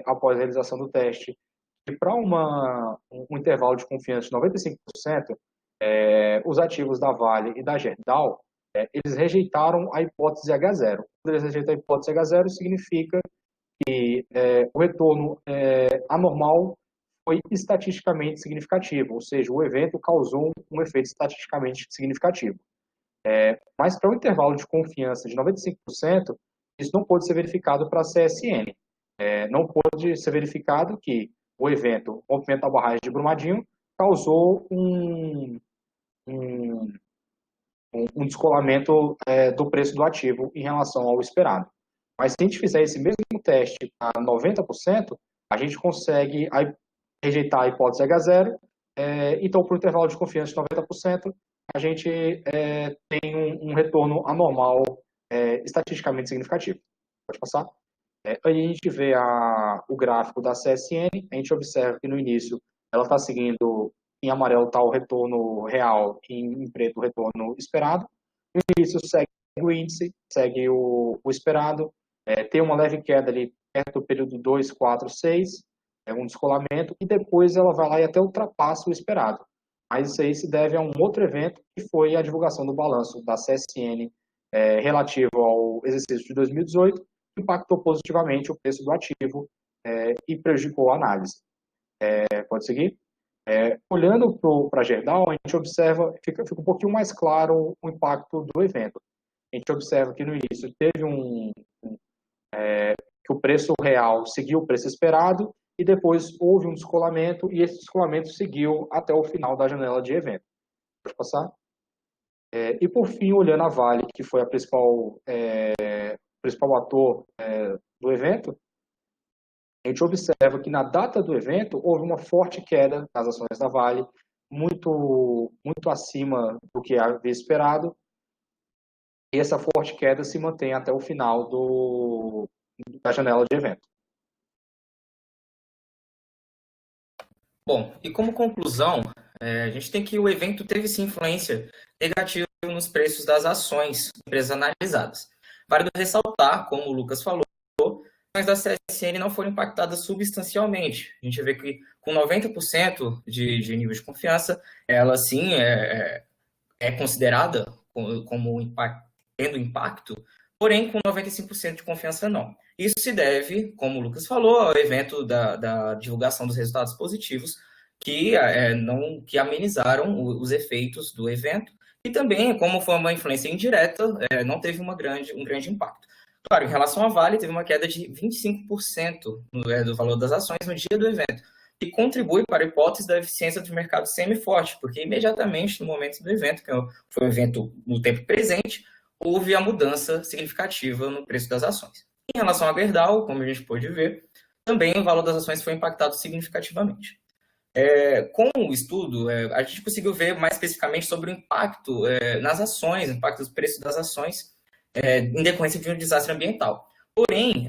após a realização do teste, que para um intervalo de confiança de 95%, os ativos da Vale e da Gerdau, eles rejeitaram a hipótese H0. Quando eles rejeitam a hipótese H0, significa que o retorno anormal foi estatisticamente significativo, ou seja, o evento causou um efeito estatisticamente significativo. Mas para um intervalo de confiança de 95%, isso não pode ser verificado para a CSN. Não pode ser verificado que o evento, o rompimento da barragem de Brumadinho, causou um descolamento do preço do ativo em relação ao esperado. Mas se a gente fizer esse mesmo teste a 90%, a gente consegue rejeitar a hipótese H0, então, para o intervalo de confiança de 90%, a gente tem um retorno anormal estatisticamente significativo. Pode passar? Aí a gente vê o gráfico da CSN, a gente observa que no início ela está seguindo, em amarelo está o retorno real, em preto o retorno esperado. No início segue o índice, segue o esperado, tem uma leve queda ali perto do período 2, 4, 6, um descolamento, e depois ela vai lá e até ultrapassa o esperado. Mas isso aí se deve a um outro evento, que foi a divulgação do balanço da CSN relativo ao exercício de 2018, impactou positivamente o preço do ativo e prejudicou a análise. Pode seguir? Olhando para a Gerdau, a gente observa, fica um pouquinho mais claro o impacto do evento. A gente observa que no início teve que o preço real seguiu o preço esperado e depois houve um descolamento e esse descolamento seguiu até o final da janela de evento. Pode passar? E por fim, olhando a Vale, que foi a principal ator do evento, a gente observa que na data do evento houve uma forte queda nas ações da Vale, muito acima do que havia esperado, e essa forte queda se mantém até o final da janela de evento. Bom, e como conclusão, a gente tem que o evento teve sim influência negativa nos preços das ações de empresas analisadas. Vale ressaltar, como o Lucas falou, as ações da CSN não foram impactadas substancialmente. A gente vê que com 90% de nível de confiança, ela sim é considerada como tendo impacto, porém com 95% de confiança não. Isso se deve, como o Lucas falou, ao evento da divulgação dos resultados positivos que amenizaram os efeitos do evento e também, como foi uma influência indireta, não teve um grande impacto. Claro, em relação à Vale, teve uma queda de 25% do valor das ações no dia do evento, que contribui para a hipótese da eficiência do mercado semi-forte, porque imediatamente no momento do evento, que foi um evento no tempo presente, houve a mudança significativa no preço das ações. Em relação à Gerdau, como a gente pôde ver, também o valor das ações foi impactado significativamente. Com o estudo, a gente conseguiu ver mais especificamente sobre o impacto nas ações, o impacto dos preços das ações em decorrência de um desastre ambiental. Porém,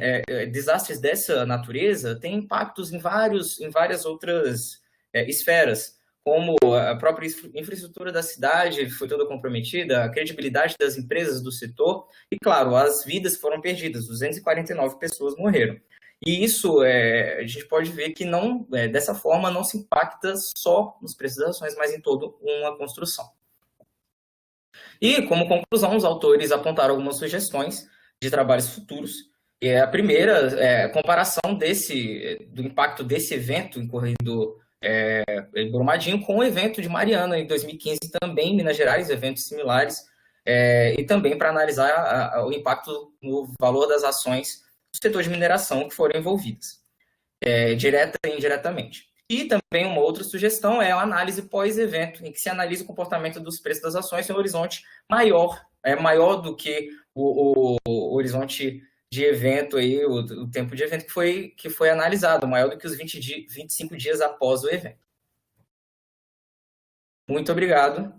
desastres dessa natureza têm impactos em várias outras esferas, como a própria infraestrutura da cidade foi toda comprometida, a credibilidade das empresas do setor e, claro, as vidas foram perdidas, 249 pessoas morreram. E isso, a gente pode ver que dessa forma não se impacta só nos preços das ações, mas em toda uma construção. E, como conclusão, os autores apontaram algumas sugestões de trabalhos futuros. A primeira é a comparação do impacto desse evento ocorrido em Brumadinho com o evento de Mariana, em 2015, também em Minas Gerais, eventos similares, e também para analisar o impacto no valor das ações do setor de mineração que foram envolvidas, direta e indiretamente. E também uma outra sugestão é a análise pós-evento, em que se analisa o comportamento dos preços das ações em um horizonte maior do que o horizonte de evento, aí, o tempo de evento que foi analisado, maior do que os 25 dias após o evento. Muito obrigado.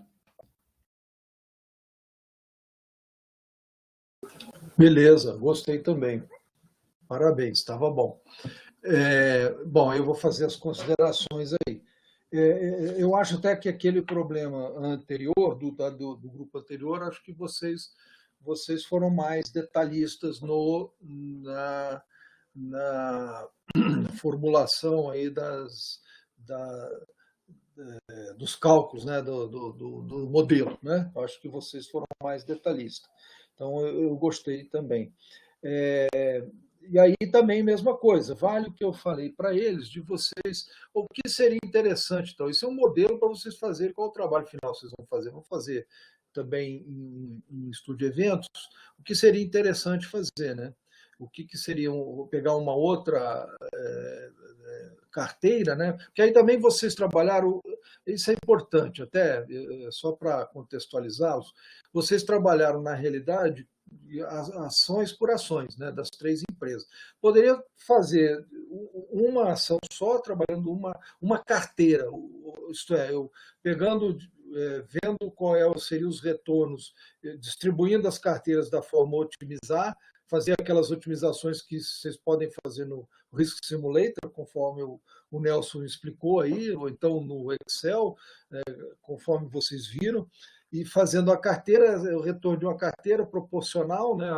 Beleza, gostei também. Parabéns, estava bom. Bom, eu vou fazer as considerações aí. Eu acho até que aquele problema anterior, do grupo anterior, acho que vocês foram mais detalhistas na formulação aí dos cálculos, né, do modelo, né? Acho que vocês foram mais detalhistas. Então, eu gostei também. E aí também, mesma coisa, vale o que eu falei para eles, de vocês, o que seria interessante, então, isso é um modelo para vocês fazerem, qual o trabalho final vocês vão fazer? Vão fazer também em estudo de eventos, o que seria interessante fazer, né? O que seria, pegar uma outra carteira, né? Porque aí também vocês trabalharam, isso é importante, até só para contextualizá-los, vocês trabalharam, na realidade, ações por ações, né, das 3 empresas. Poderia fazer uma ação só, trabalhando uma carteira, isto é, eu vendo qual seriam os retornos, distribuindo as carteiras da forma otimizar, fazer aquelas otimizações que vocês podem fazer no Risk Simulator, conforme o Nelson explicou aí, ou então no Excel, conforme vocês viram, e fazendo a carteira, o retorno de uma carteira proporcional, né,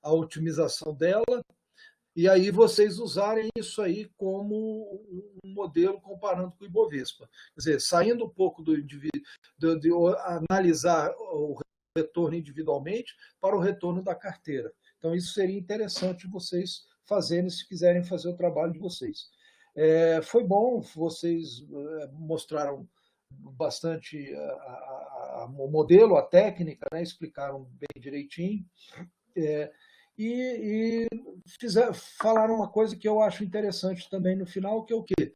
à otimização dela, e aí vocês usarem isso aí como um modelo comparando com o Ibovespa. Quer dizer, saindo um pouco de analisar o retorno individualmente para o retorno da carteira. Então, isso seria interessante vocês fazerem, se quiserem fazer o trabalho de vocês. Foi bom, vocês mostraram bastante o modelo, a técnica, né? Explicaram bem direitinho. E falaram uma coisa que eu acho interessante também no final, que é o quê?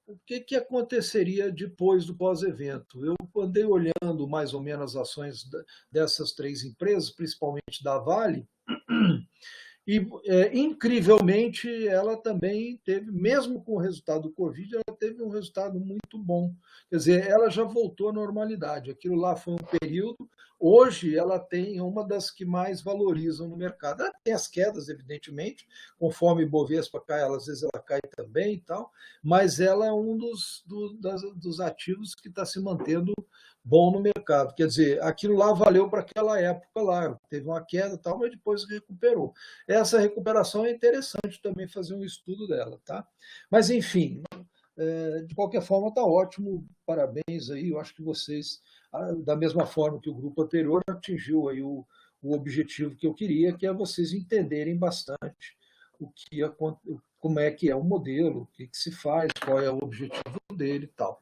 O que aconteceria depois do pós-evento? Eu andei olhando mais ou menos as ações dessas 3 empresas, principalmente da Vale, e, incrivelmente, ela também teve, mesmo com o resultado do Covid, ela teve um resultado muito bom. Quer dizer, ela já voltou à normalidade. Aquilo lá foi um período. Hoje, ela tem uma das que mais valorizam no mercado. Ela tem as quedas, evidentemente, conforme o Bovespa cai, às vezes ela cai também e tal, mas ela é um dos ativos que está se mantendo bom no mercado. Quer dizer, aquilo lá valeu para aquela época lá, teve uma queda e tal, mas depois recuperou. Essa recuperação é interessante também fazer um estudo dela, tá? Mas, enfim, de qualquer forma, está ótimo, parabéns aí, eu acho que vocês, da mesma forma que o grupo anterior, atingiu aí o objetivo que eu queria, que é vocês entenderem bastante como é que é o modelo, o que se faz, qual é o objetivo dele e tal.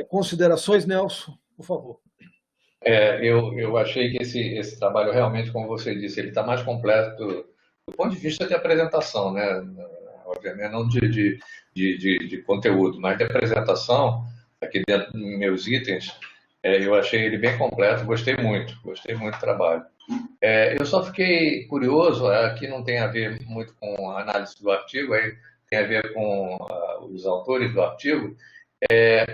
Considerações, Nelson, por favor. Eu achei que esse trabalho realmente, como você disse, ele está mais completo do ponto de vista de apresentação, né? Obviamente não de conteúdo, mas de apresentação, aqui dentro dos meus itens, eu achei ele bem completo, gostei muito do trabalho. Eu só fiquei curioso, aqui não tem a ver muito com a análise do artigo, aí tem a ver com os autores do artigo.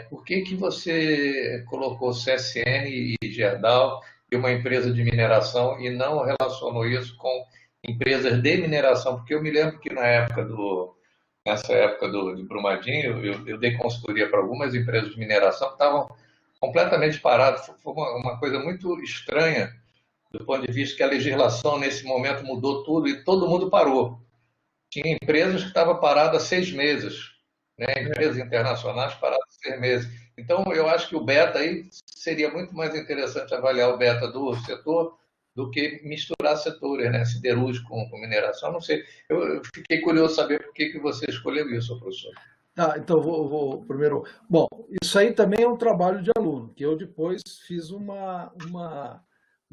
Por que você colocou CSN e Gerdau e uma empresa de mineração e não relacionou isso com empresas de mineração? Porque eu me lembro que nessa época de Brumadinho, eu dei consultoria para algumas empresas de mineração que estavam completamente paradas. Foi uma coisa muito estranha do ponto de vista que a legislação nesse momento mudou tudo e todo mundo parou. Tinha empresas que estavam paradas 6 meses, né? Empresas internacionais paradas 6 meses. Então, eu acho que o beta aí seria muito mais interessante avaliar o beta do setor do que misturar setores, né? Siderúrgico com mineração. Não sei, eu fiquei curioso saber por que você escolheu isso, professor. Então vou primeiro. Bom, isso aí também é um trabalho de aluno, que eu depois fiz uma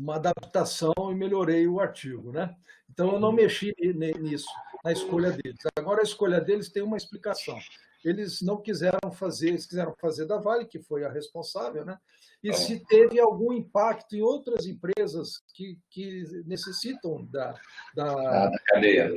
adaptação e melhorei o artigo, né? Então eu não mexi nisso, na escolha deles. Agora a escolha deles tem uma explicação. Eles não quiseram fazer, eles quiseram fazer da Vale, que foi a responsável, né? E se teve algum impacto em outras empresas que necessitam da cadeia.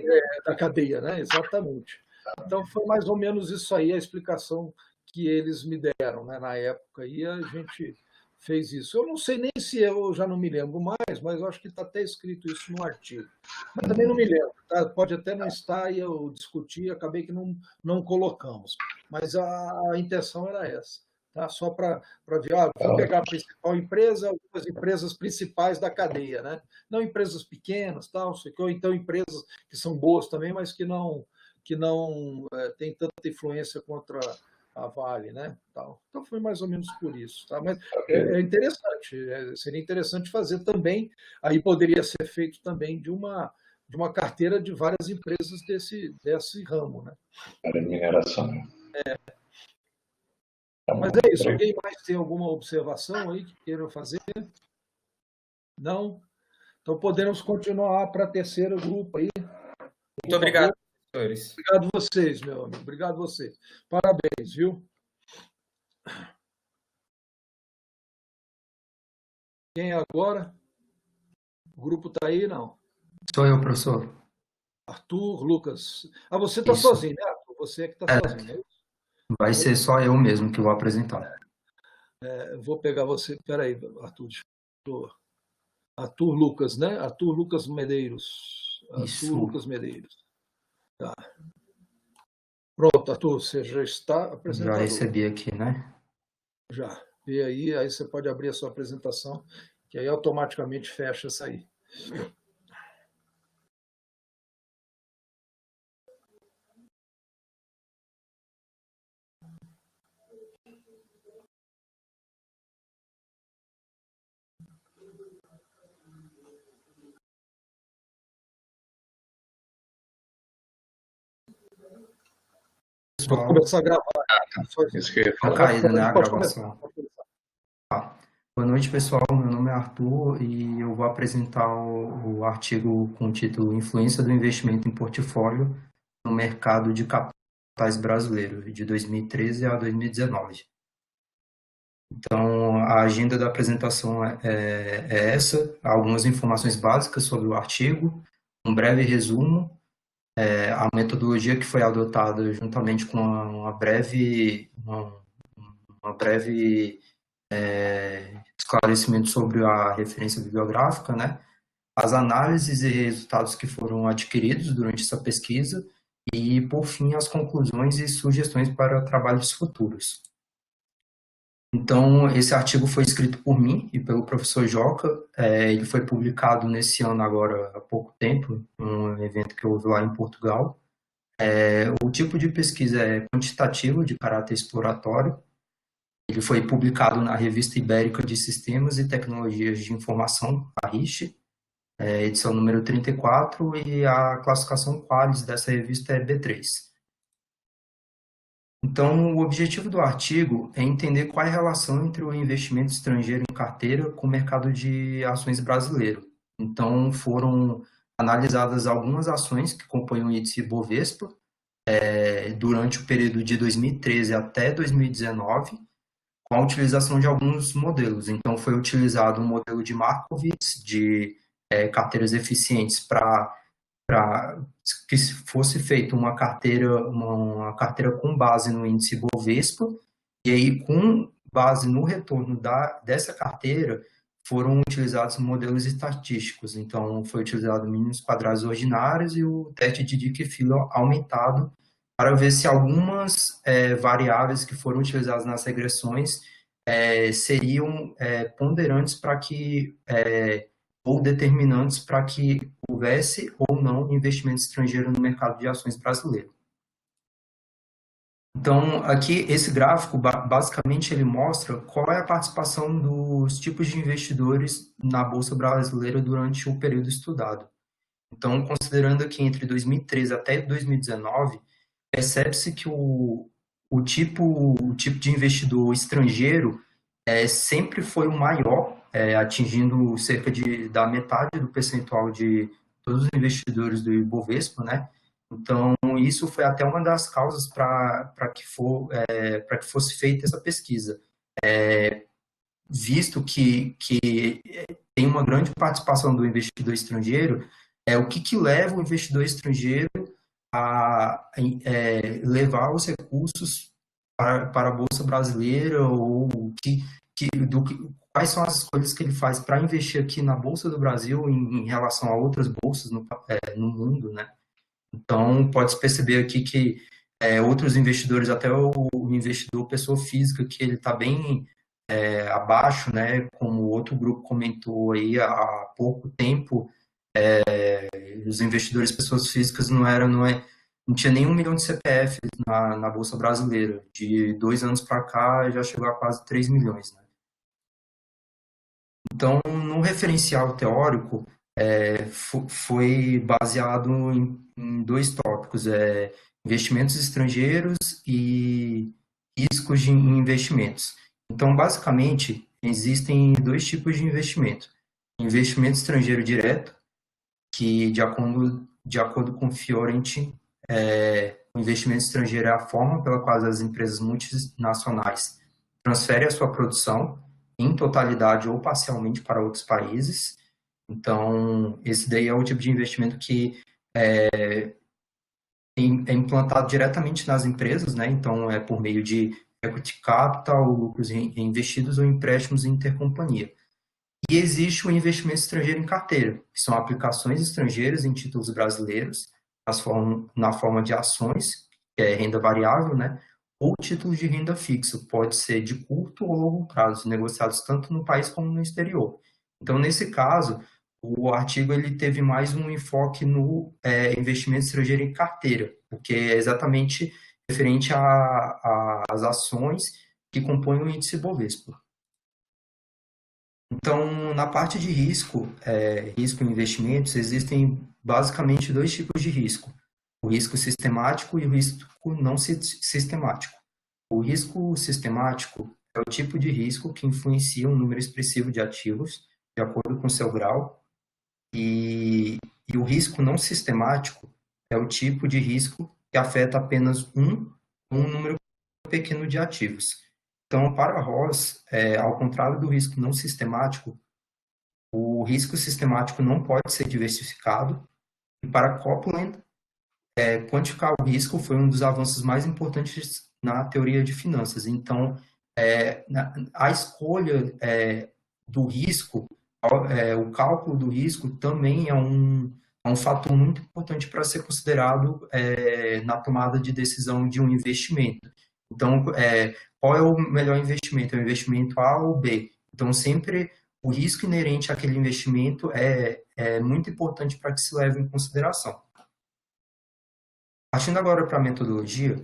Da cadeia, né? Exatamente. Então foi mais ou menos isso aí a explicação que eles me deram, né, na época, e a gente fez isso. Eu não sei nem se eu já não me lembro mais, mas eu acho que está até escrito isso no artigo. Mas também não me lembro, tá? Pode até não estar, e eu discuti, acabei que não colocamos. Mas a intenção era essa. Tá? Só para ver, vou pegar a principal empresa, algumas empresas principais da cadeia, né? Não empresas pequenas, tal, ou então empresas que são boas também, mas que não tem tanta influência contra a Vale, né? Tal. Então foi mais ou menos por isso, tá? Mas é interessante, seria interessante fazer também, aí poderia ser feito também de uma carteira de várias empresas desse ramo, né? Para mineração. Mas é isso. Alguém mais tem alguma observação aí que queiram fazer? Não? Então podemos continuar para o terceiro grupo aí. Muito obrigado, senhores. Obrigado vocês, meu amigo. Obrigado vocês. Parabéns, viu? Quem é agora? O grupo está aí, não? Sou eu, professor. Arthur, Lucas. Você está sozinho, né, Arthur? Você é que está sozinho, né? Vai ser só eu mesmo que vou apresentar. Vou pegar você. Espera aí, Arthur. Arthur Lucas, né? Arthur Lucas Medeiros. Isso. Arthur Lucas Medeiros. Tá. Pronto, Arthur, você já está apresentado. Já recebi aqui, né? Já. E aí você pode abrir a sua apresentação, que aí automaticamente fecha essa aí. Vou começar a gravar. Isso que eu ia Deu falar. caída, né, a Pode gravação. começar. Boa noite, pessoal. Meu nome é Arthur e eu vou apresentar o artigo com o título Influência do investimento em portfólio no mercado de capitais brasileiro, de 2013 a 2019. Então, a agenda da apresentação é essa, algumas informações básicas sobre o artigo, um breve resumo, a metodologia que foi adotada juntamente com uma breve esclarecimento sobre a referência bibliográfica, né? As análises e resultados que foram adquiridos durante essa pesquisa e, por fim, as conclusões e sugestões para trabalhos futuros. Então, esse artigo foi escrito por mim e pelo professor Joca. Ele foi publicado nesse ano agora há pouco tempo, num evento que houve lá em Portugal. O tipo de pesquisa é quantitativo, de caráter exploratório. Ele foi publicado na Revista Ibérica de Sistemas e Tecnologias de Informação, a RICH, edição número 34, e a classificação Qualis dessa revista é B3. Então, o objetivo do artigo é entender qual é a relação entre o investimento estrangeiro em carteira com o mercado de ações brasileiro. Então, foram analisadas algumas ações que compõem o índice Bovespa durante o período de 2013 até 2019, com a utilização de alguns modelos. Então, foi utilizado um modelo de Markowitz, de carteiras eficientes, para que fosse feita uma carteira com base no índice Bovespa, e aí, com base no retorno dessa carteira, foram utilizados modelos estatísticos. Então, foi utilizado mínimos quadrados ordinários e o teste de Dickey-Filler aumentado, para ver se algumas variáveis que foram utilizadas nas regressões seriam ponderantes para que, ou determinantes para que houvesse ou não investimento estrangeiro no mercado de ações brasileiro. Então, aqui, esse gráfico, basicamente, ele mostra qual é a participação dos tipos de investidores na Bolsa Brasileira durante o período estudado. Então, considerando aqui entre 2013 até 2019, percebe-se que o tipo de investidor estrangeiro sempre foi o maior, atingindo cerca da metade do percentual de todos os investidores do Ibovespa, né? Então, isso foi até uma das causas para que fosse feita essa pesquisa. Visto que tem uma grande participação do investidor estrangeiro, o que leva o investidor estrangeiro a levar os recursos para a Bolsa Brasileira, ou quais são as escolhas que ele faz para investir aqui na Bolsa do Brasil em relação a outras bolsas no mundo, né? Então, pode-se perceber aqui que outros investidores, até o investidor pessoa física, que ele está bem abaixo, né? Como o outro grupo comentou aí há pouco tempo, os investidores pessoas físicas não tinha nem 1 milhão de CPF na Bolsa Brasileira. De 2 anos para cá, já chegou a quase 3 milhões. Né? Então, no referencial teórico, foi baseado em 2 tópicos, investimentos estrangeiros e riscos de investimentos. Então, basicamente, existem 2 tipos de investimento. Investimento estrangeiro direto, que, de acordo com Fiorentini, o investimento estrangeiro é a forma pela qual as empresas multinacionais transferem a sua produção em totalidade ou parcialmente para outros países. Então, esse daí é o tipo de investimento que é implantado diretamente nas empresas, né? Então, é por meio de equity capital, lucros investidos ou empréstimos intercompanhia. E existe o investimento estrangeiro em carteira, que são aplicações estrangeiras em títulos brasileiros, na forma de ações, que é renda variável, né? Ou títulos de renda fixa, pode ser de curto ou longo prazo, negociados tanto no país como no exterior. Então, nesse caso, o artigo ele teve mais um enfoque no investimento estrangeiro em carteira, porque é exatamente referente às ações que compõem o índice Bovespa. Então, na parte de risco em investimentos, existem basicamente 2 tipos de risco. o risco sistemático e o risco não sistemático. O risco sistemático é o tipo de risco que influencia um número expressivo de ativos, de acordo com seu grau, e o risco não sistemático é o tipo de risco que afeta apenas um número pequeno de ativos. Então, para Ross, ao contrário do risco não sistemático, o risco sistemático não pode ser diversificado, e para Copeland, quantificar o risco foi um dos avanços mais importantes na teoria de finanças. Então, a escolha do risco, o cálculo do risco também é um fator muito importante para ser considerado na tomada de decisão de um investimento. Então, qual é o melhor investimento? É o investimento A ou B? Então, sempre o risco inerente àquele investimento é muito importante para que se leve em consideração. Partindo agora para a metodologia,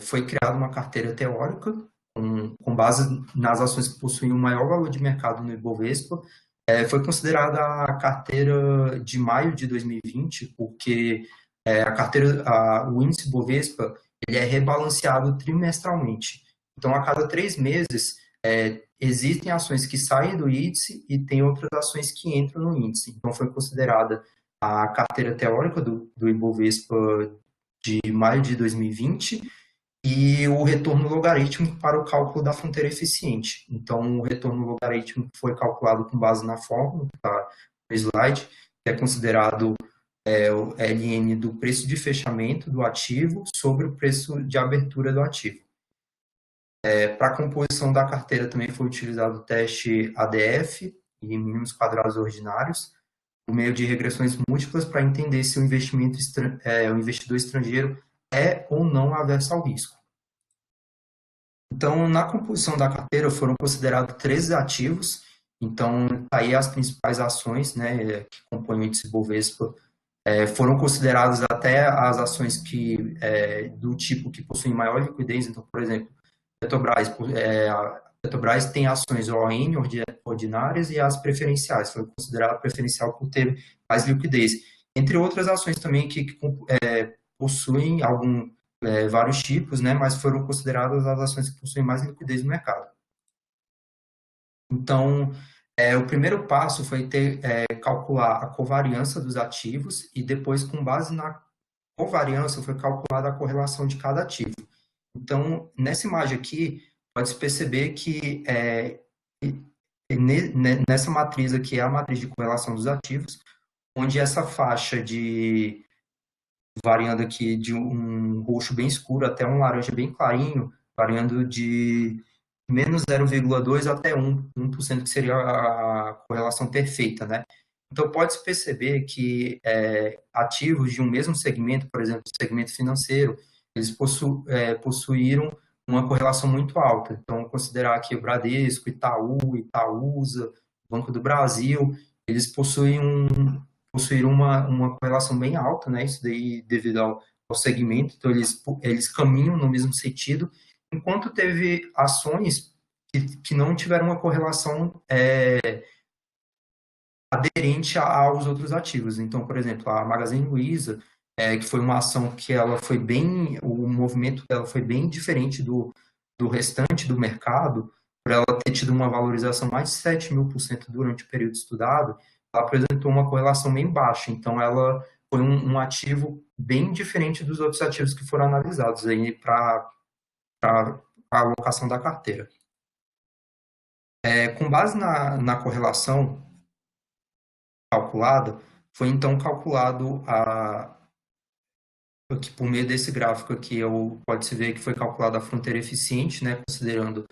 foi criada uma carteira teórica com base nas ações que possuem o maior valor de mercado no Ibovespa. Foi considerada a carteira de maio de 2020, porque o índice Ibovespa ele é rebalanceado trimestralmente. Então, a cada 3 meses, existem ações que saem do índice e tem outras ações que entram no índice. Então, foi considerada a carteira teórica do Ibovespa de maio de 2020 e o retorno logarítmico para o cálculo da fronteira eficiente. Então, o retorno logarítmico foi calculado com base na fórmula que está no slide, que é considerado o LN do preço de fechamento do ativo sobre o preço de abertura do ativo. Para a composição da carteira também foi utilizado o teste ADF e mínimos quadrados ordinários, por meio de regressões múltiplas para entender se o investidor estrangeiro é ou não averso ao risco. Então, na composição da carteira foram considerados 13 ativos. Então, aí as principais ações, né, que compõem o índice Bovespa foram consideradas até as ações do tipo que possuem maior liquidez. Então, por exemplo, Petrobras tem ações ON, ordinárias, e as preferenciais. Foi considerada preferencial por ter mais liquidez. Entre outras ações também que possuem vários tipos, né, mas foram consideradas as ações que possuem mais liquidez no mercado. Então, o primeiro passo foi calcular a covariância dos ativos e depois, com base na covariância, foi calculada a correlação de cada ativo. Então, nessa imagem aqui, pode-se perceber que nessa matriz aqui é a matriz de correlação dos ativos, onde essa faixa variando aqui de um roxo bem escuro até um laranja bem clarinho, variando de menos 0,2 até 1%, que seria a correlação perfeita, né? Então, pode-se perceber que ativos de um mesmo segmento, por exemplo, o segmento financeiro, eles possuíram uma correlação muito alta. Então, considerar aqui o Bradesco, Itaú, Itaúsa, Banco do Brasil, eles possuíram uma correlação bem alta, né? Isso daí devido ao segmento. Então, eles caminham no mesmo sentido, enquanto teve ações que não tiveram uma correlação aderente aos outros ativos. Então, por exemplo, a Magazine Luiza, que foi uma ação que o movimento dela foi bem diferente do restante do mercado, por ela ter tido uma valorização mais de 7.000% durante o período estudado, ela apresentou uma correlação bem baixa. Então, ela foi um ativo bem diferente dos outros ativos que foram analisados aí para a alocação da carteira. Com base na correlação calculada, foi então calculado aqui por meio desse gráfico aqui, pode-se ver que foi calculada a fronteira eficiente, né, considerando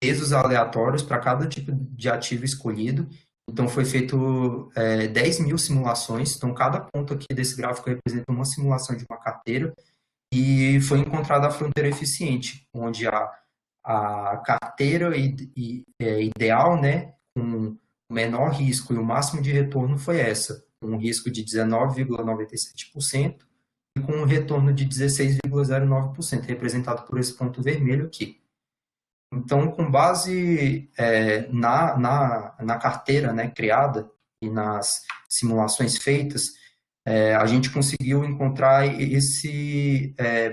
pesos aleatórios para cada tipo de ativo escolhido. Então, foi feito 10.000 simulações. Então, cada ponto aqui desse gráfico representa uma simulação de uma carteira e foi encontrada a fronteira eficiente, onde a carteira ideal, né, com o menor risco e o máximo de retorno foi essa, com um risco de 19,97% e com um retorno de 16,09%, representado por esse ponto vermelho aqui. Então, com base na carteira, né, criada e nas simulações feitas, a gente conseguiu encontrar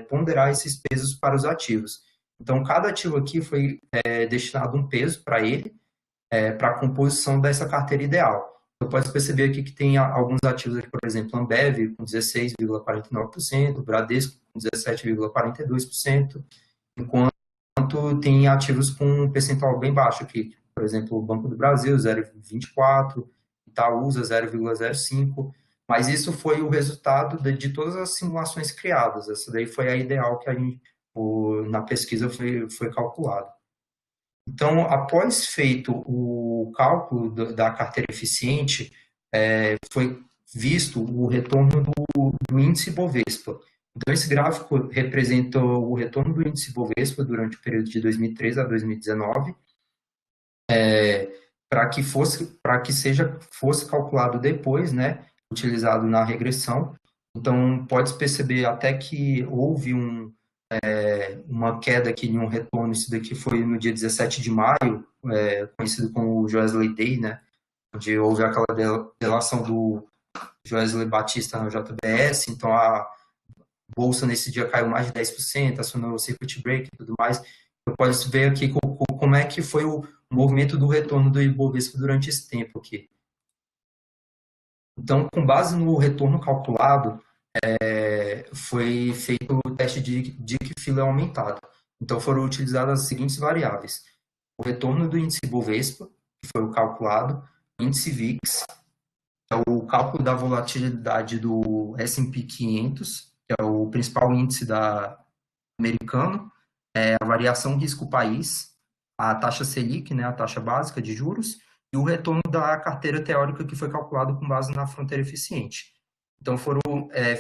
ponderar esses pesos para os ativos. Então, cada ativo aqui foi destinado um peso para ele, para a composição dessa carteira ideal. Então, pode perceber aqui que tem alguns ativos, aqui, por exemplo, Ambev com 16,49%, Bradesco com 17,42%, enquanto tem ativos com um percentual bem baixo aqui, por exemplo, o Banco do Brasil, 0,24%, Itaúsa, 0,05%, mas isso foi o resultado de todas as simulações criadas. Essa daí foi a ideal que a gente, na pesquisa, foi calculado. Então, após feito o cálculo da carteira eficiente, foi visto o retorno do índice Bovespa. Então, esse gráfico representa o retorno do índice Bovespa durante o período de 2013 a 2019, para que fosse calculado depois, né, utilizado na regressão. Então, pode perceber até que houve uma queda aqui em um retorno. Isso daqui foi no dia 17 de maio, conhecido como o Joesley Day, né, onde houve aquela delação do Joesley Batista na JBS. Então, a bolsa nesse dia caiu mais de 10%, acionou o circuit break e tudo mais. Então, pode ver aqui como é que foi o movimento do retorno do Ibovespa durante esse tempo aqui. Então, com base no retorno calculado, foi feito o teste de Dickey-Filler aumentado. Então, foram utilizadas as seguintes variáveis: o retorno do índice Bovespa, que foi o calculado, o índice VIX, que é o cálculo da volatilidade do S&P 500, que é o principal índice americano, a variação risco-país, a taxa Selic, né, a taxa básica de juros, e o retorno da carteira teórica, que foi calculado com base na fronteira eficiente. Então, foram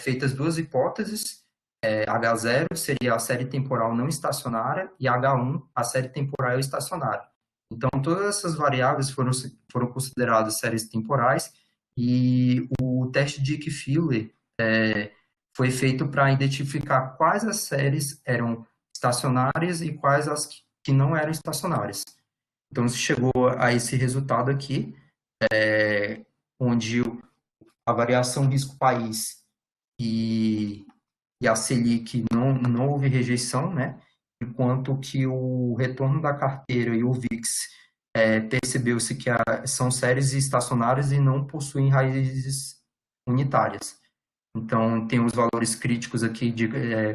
feitas duas hipóteses. H0 seria a série temporal não estacionária e H1 a série temporal estacionária. Então, todas essas variáveis foram consideradas séries temporais, e o teste de Dickey-Filler foi feito para identificar quais as séries eram estacionárias e quais as que não eram estacionárias. Então, se chegou a esse resultado aqui, onde a variação risco-país e a Selic não houve rejeição, né? Enquanto que o retorno da carteira e o VIX percebeu-se que são séries estacionárias e não possuem raízes unitárias. Então, tem os valores críticos aqui de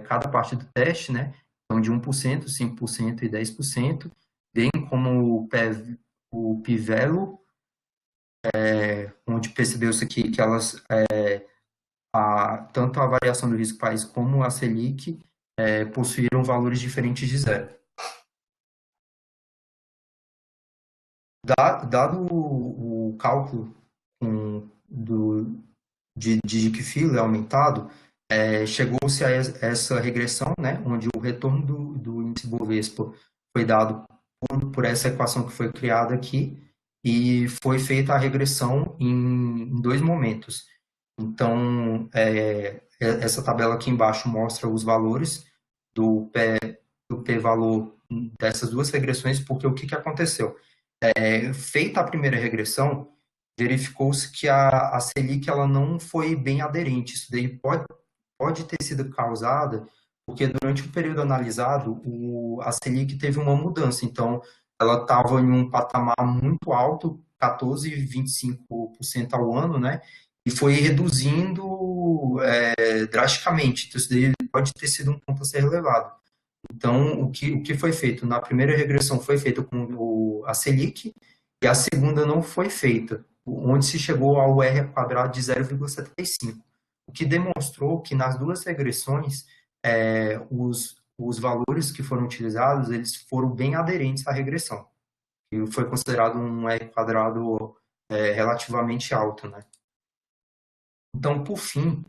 cada parte do teste, né? Então, de 1%, 5% e 10%, bem como o P-Value, onde percebeu-se que elas, tanto a variação do risco país como a Selic, possuíram valores diferentes de zero. Dado o cálculo de Dickey-Filler aumentado, chegou-se a essa regressão, né, onde o retorno do índice Bovespa foi dado por essa equação que foi criada aqui, e foi feita a regressão em dois momentos. Então, essa tabela aqui embaixo mostra os valores do p-valor dessas duas regressões, porque o que aconteceu? Feita a primeira regressão, verificou-se que a Selic ela não foi bem aderente. Isso daí pode ter sido causada porque durante o período analisado, a Selic teve uma mudança. Então, ela estava em um patamar muito alto, 14,25% ao ano, né? E foi reduzindo drasticamente. Então, isso daí pode ter sido um ponto a ser relevado. Então, o que foi feito? Na primeira regressão foi feita com a Selic, e a segunda não foi feita, onde se chegou ao R quadrado de 0,75, o que demonstrou que nas duas regressões, os valores que foram utilizados, eles foram bem aderentes à regressão, e foi considerado um R quadrado relativamente alto, né? Então, por fim,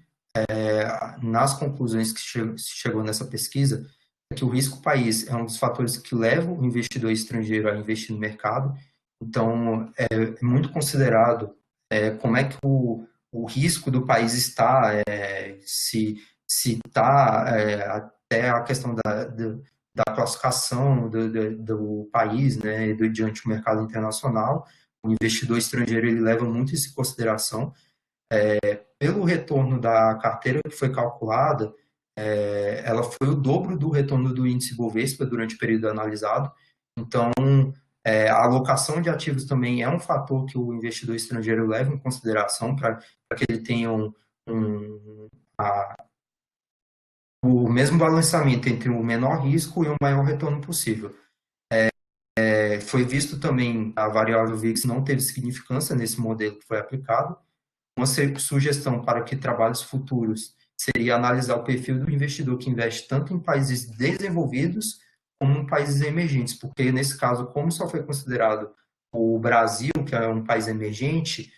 nas conclusões que se chegou nessa pesquisa, é que o risco país é um dos fatores que leva o investidor estrangeiro a investir no mercado. Então, é muito considerado como é que o risco do país está, se está até a questão da classificação do país, né, diante do mercado internacional. O investidor estrangeiro ele leva muito isso em consideração. Pelo retorno da carteira que foi calculada, ela foi o dobro do retorno do índice Bovespa durante o período analisado. Então, a alocação de ativos também é um fator que o investidor estrangeiro leva em consideração para que ele tenha o mesmo balanceamento entre o menor risco e o maior retorno possível. Foi visto também a variável VIX não teve significância nesse modelo que foi aplicado. Uma sugestão para que trabalhos futuros seria analisar o perfil do investidor que investe tanto em países desenvolvidos como em países emergentes, porque nesse caso, como só foi considerado o Brasil, que é um país emergente,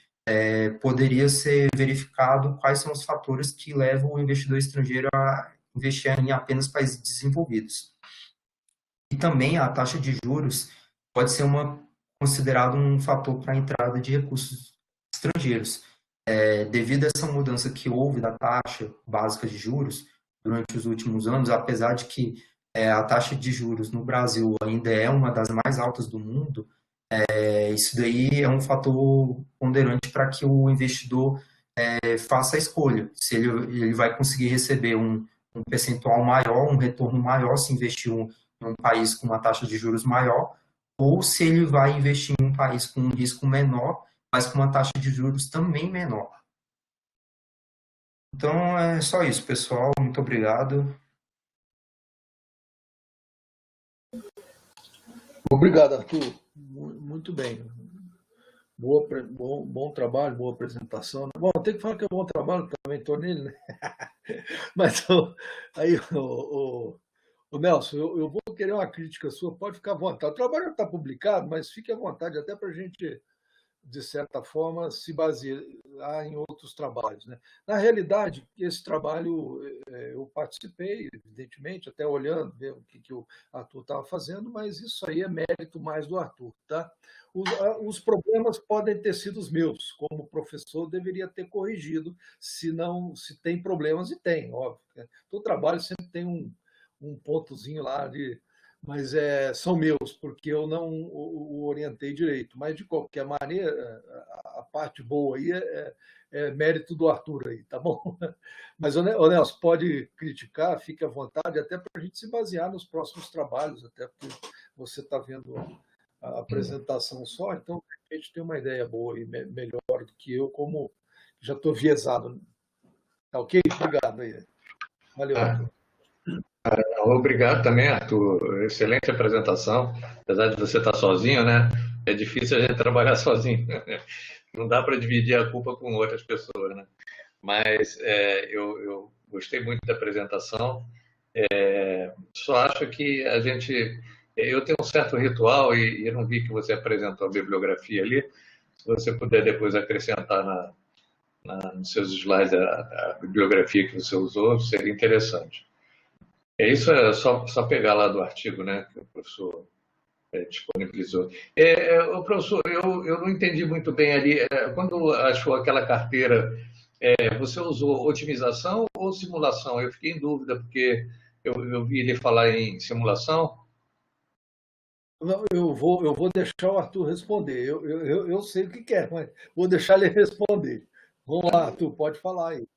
poderia ser verificado quais são os fatores que levam o investidor estrangeiro a investir em apenas países desenvolvidos. E também a taxa de juros pode ser considerado um fator para a entrada de recursos estrangeiros. Devido a essa mudança que houve da taxa básica de juros durante os últimos anos, apesar de que a taxa de juros no Brasil ainda é uma das mais altas do mundo, isso daí é um fator ponderante para que o investidor faça a escolha. Se ele vai conseguir receber um percentual maior, um retorno maior se investir em um país com uma taxa de juros maior, ou se ele vai investir em um país com um risco menor, mas com uma taxa de juros também menor. Então, é só isso, pessoal. Muito obrigado. Obrigado, Arthur. Muito bem. Bom trabalho, boa apresentação. Bom, tem que falar que é bom trabalho, também estou nele, né? Mas aí, o Nelson, eu vou querer uma crítica sua, pode ficar à vontade. O trabalho está publicado, mas fique à vontade, até para a gente, de certa forma, se basear em outros trabalhos, né? Na realidade, esse trabalho eu participei, evidentemente, até olhando, ver o que o Arthur estava fazendo, mas isso aí é mérito mais do Arthur, tá? Os problemas podem ter sido os meus, como professor, deveria ter corrigido, se tem problemas, e tem, óbvio. Né? Todo trabalho sempre tem um pontozinho lá mas são meus, porque eu não o orientei direito. Mas, de qualquer maneira, a parte boa aí é mérito do Arthur aí, tá bom? Mas, Nelson, pode criticar, fique à vontade, até para a gente se basear nos próximos trabalhos, até porque você está vendo a apresentação só, então a gente tem uma ideia boa e melhor do que eu, como já estou viesado. Tá ok? Obrigado aí. Valeu, Arthur. Obrigado também, Arthur. Excelente apresentação. Apesar de você estar sozinho, né? É difícil a gente trabalhar sozinho. Não dá para dividir a culpa com outras pessoas, né? Mas eu gostei muito da apresentação. Só acho que eu tenho um certo ritual e eu não vi que você apresentou a bibliografia ali. Se você puder depois acrescentar nos seus slides a bibliografia que você usou, seria interessante. Isso é só pegar lá do artigo, né, que o professor disponibilizou. O professor, eu não entendi muito bem ali, quando achou aquela carteira, você usou otimização ou simulação? Eu fiquei em dúvida, porque eu vi ele falar em simulação. Não, eu vou deixar o Arthur responder. Eu sei o que é, mas vou deixar ele responder. Vamos lá, Arthur, pode falar aí.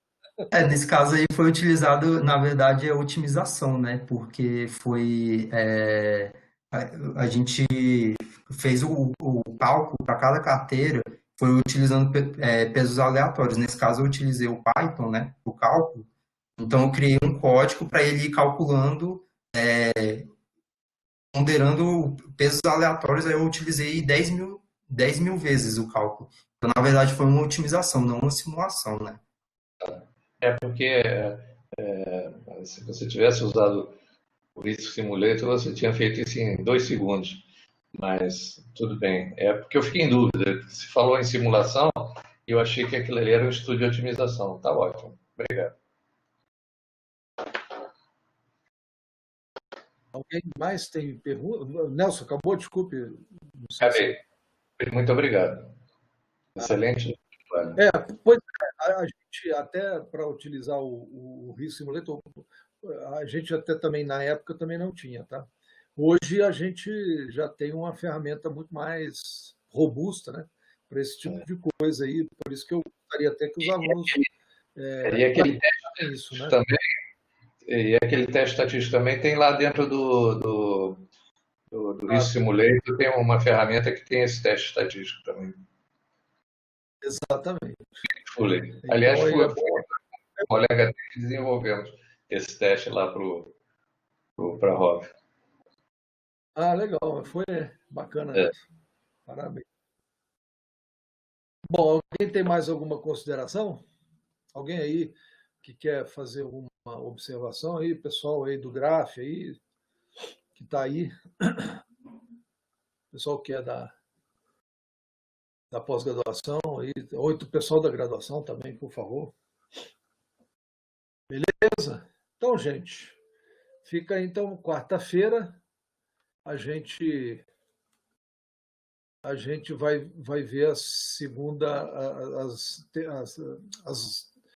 Nesse caso aí foi utilizado, na verdade, a otimização, né? Porque a gente fez o cálculo para cada carteira, foi utilizando pesos aleatórios. Nesse caso, eu utilizei o Python, né? O cálculo. Então, eu criei um código para ele ir calculando, ponderando pesos aleatórios. Aí eu utilizei 10 mil vezes o cálculo. Então, na verdade, foi uma otimização, não uma simulação, né? Porque se você tivesse usado o Risk Simulator, você tinha feito isso em 2 segundos. Mas tudo bem. Porque eu fiquei em dúvida. Se falou em simulação, eu achei que aquilo ali era um estudo de otimização. Tá ótimo. Obrigado. Alguém mais tem pergunta? Nelson, acabou? Desculpe. Acabei. Muito obrigado. Excelente. Pois a gente, até para utilizar o Risk Simulator, a gente até também, na época, também não tinha, tá? Hoje a gente já tem uma ferramenta muito mais robusta, né? para esse tipo de coisa aí. Por isso que eu gostaria até que os alunos E aquele teste isso, né? também, e aquele teste estatístico também tem lá dentro do Risk Simulator, tem uma ferramenta que tem esse teste estatístico também. Exatamente. Aliás, Então, foi um colega que desenvolvemos esse teste lá para a ROV. Ah, legal, foi bacana. Parabéns. Bom, alguém tem mais alguma consideração? Alguém aí que quer fazer alguma observação aí, pessoal aí do GRAPH aí, que está aí, pessoal que é da pós-graduação, aí, ou o pessoal da graduação também, por favor. Beleza? Então, gente, fica aí, então, quarta-feira, a gente vai ver a segunda, as